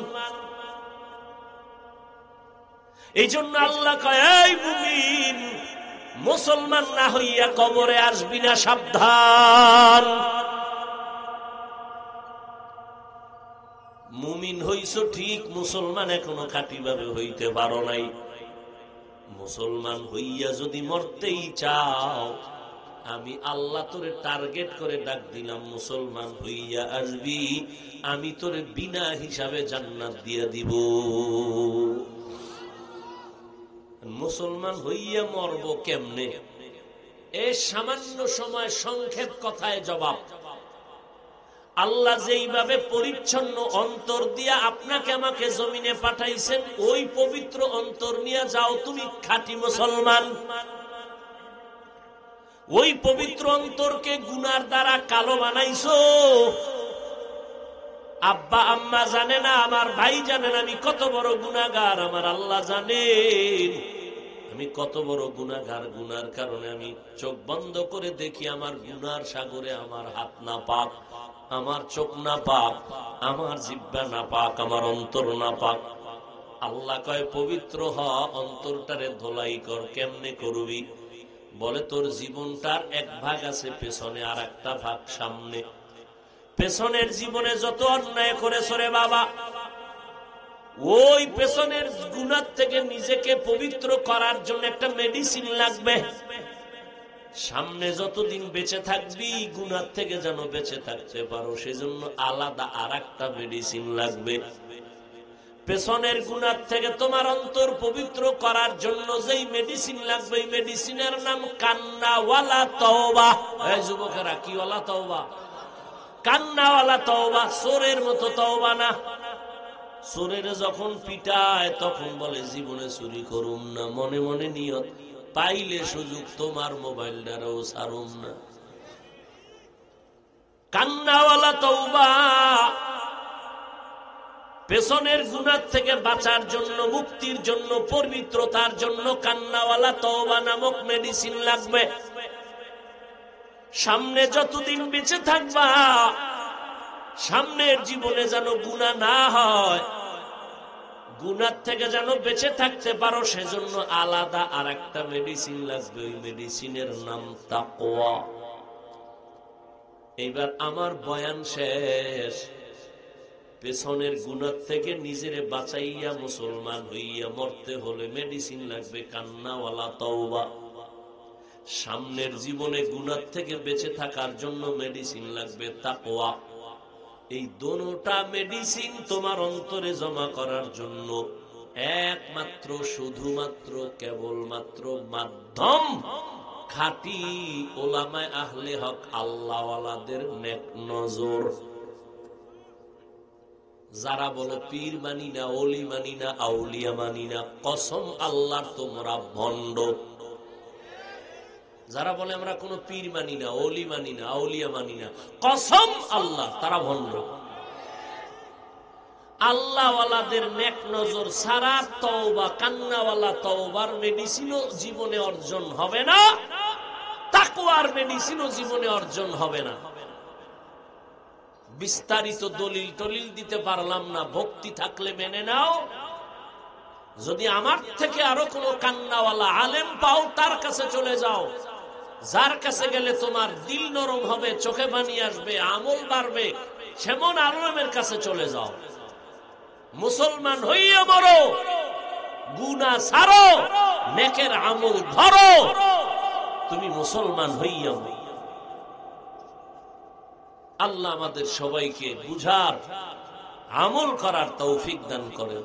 এই জন্য আল্লাহ কয়, এই মুমিন, মুসলমান না হইয়া কবরে আসবি না, সাবধান। মুমিন হইছো ঠিক, মুসলমান এখনো খাঁটিভাবে হইতে পারো নাই। মুসলমান হইয়া যদি মরতেই চাও, আমি আল্লাহ তোরে টার্গেট করে ডাক দিলাম, মুসলমান হইয়া আসবি, আমি তোরে বিনা হিসাবে জান্নাত দিয়া দিব। মুসলমান হইয়া মরব কেমনে? এই সামান্য সময় সংক্ষেপ কথায় জবাব। আল্লাহ যেইভাবে পরিচ্ছন্ন অন্তর দিয়া আপনাকে আমাকে জমিনে পাঠাইছেন, ওই পবিত্র অন্তর নিয়ে যাও, তুমি খাঁটি মুসলমান। ওই পবিত্র অন্তরকে গুনার দ্বারা কালো বানাইছো। আব্বা আম্মা জানে না, আমার ভাই জানে না আমি কত বড় গুনাহগার, আমার আল্লাহ জানেন আমি কত বড় গুনাহগার। গুনার কারণে আমি চোখ বন্ধ করে দেখি আমার গুনার সাগরে আমার হাত না পাক, আমার চোখ না পাক, আমার জিহ্বা না পাক, আমার অন্তর না পাক। আল্লাহ কয় পবিত্র হ, অন্তরটারে ধোলাই কর। কেমনে করবি? বলে তোর জীবনটার এক ভাগ আছে পেছনে, আর একটা ভাগ সামনে। পেছনের জীবনে যত অন্যায় করেছ রে বাবা, ওই পেছনের গুনাহ থেকে নিজেকে পবিত্র করার জন্য একটা মেডিসিন লাগবে। সামনে যতদিন বেঁচে থাকবি গুনাহ থেকে যেন বেঁচে থাকতে পারো, সেজন্য আলাদা আর একটা মেডিসিন লাগবে। পেছনের গুনাহ থেকে তোমার অন্তর পবিত্র করার জন্য যেই মেডিসিন লাগবে, এই মেডিসিনের নাম কান্নাওয়ালা তওবা। এই যুবকেরা, কি ওয়ালা তওবা? কান্নাওয়ালা তওবা। চোরের মতো তওবা না। চোরের যখন পিটায় তখন বলে জীবনে চুরি করুম না, মনে মনে নিয়ত, পাইলে সুযোগ তোমার মোবাইলটারও ছাড়ুম না। কান্নাওয়ালা তওবা। পেছনের গুনাহ থেকে বাঁচার জন্য, মুক্তির জন্য, পবিত্রতার জন্য কান্নাওয়ালা তওবা নামক মেডিসিন লাগবে। সামনে যতদিন বেঁচে থাকবা, সামনের জীবনে যেন গুনাহ না হয়, গুনাহ থেকে যেন বেঁচে থাকতে পারো, সেজন্য আলাদা আর একটা মেডিসিন লাগবে। ওই মেডিসিনের নাম তাকওয়া। এইবার আমার বয়ান শেষ। পেছনের গুনাহ থেকে নিজেরে বাঁচাইয়া মুসলমান হইয়া মরতে হলে মেডিসিন লাগবে কান্নাওয়ালা তওবা। সামনের জীবনে গুনাহ থেকে বেঁচে থাকার জন্য মেডিসিন লাগবে তাকওয়া। এই দোনোটা মেডিসিন তোমার অন্তরে জমা করার জন্য একমাত্র, শুধুমাত্র, কেবলমাত্র মাধ্যম খাঁটি ওলামায়ে আহলে হক আল্লাহওয়ালাদের নেক নজর। যারা বলো পীর মানি না, ওলি মানি না, আউলিয়া মানি না, কসম আল্লাহর তোমরা ভণ্ড। যারা বলে আমরা কোনো পীর মানি না, ওলি মানি না, আউলিয়া মানি না, কসম আল্লাহ, তারা ভণ্ড। আল্লাহওয়ালাদের নেক নজর ছাড়া তওবা, কান্নাওয়ালা তওবার মেডিসিনও জীবনে অর্জন হবে না, তাকওয়ার মেডিসিনও জীবনে অর্জন হবে না। বিস্তারিত দলিল টলিল দিতে পারলাম না, ভক্তি থাকলে মেনে নাও। যদি আমার থেকে আরো কোনো কান্নাওয়ালা আলেম পাও, তার কাছে চলে যাও, যার কাছে গেলে তোমার দিল নরম হবে, চোখে পানি আসবে, আমল বাড়বে, সেমন আলেমের কাছে চলে যাও। মুসলমান হইয়া মরো, গুনাহ ছাড়ো, নেকের আমল ধরো, তুমি মুসলমান হইয়া মরো। আল্লাহ আমাদের সবাইকে বুঝার, আমল করার তৌফিক দান করেন।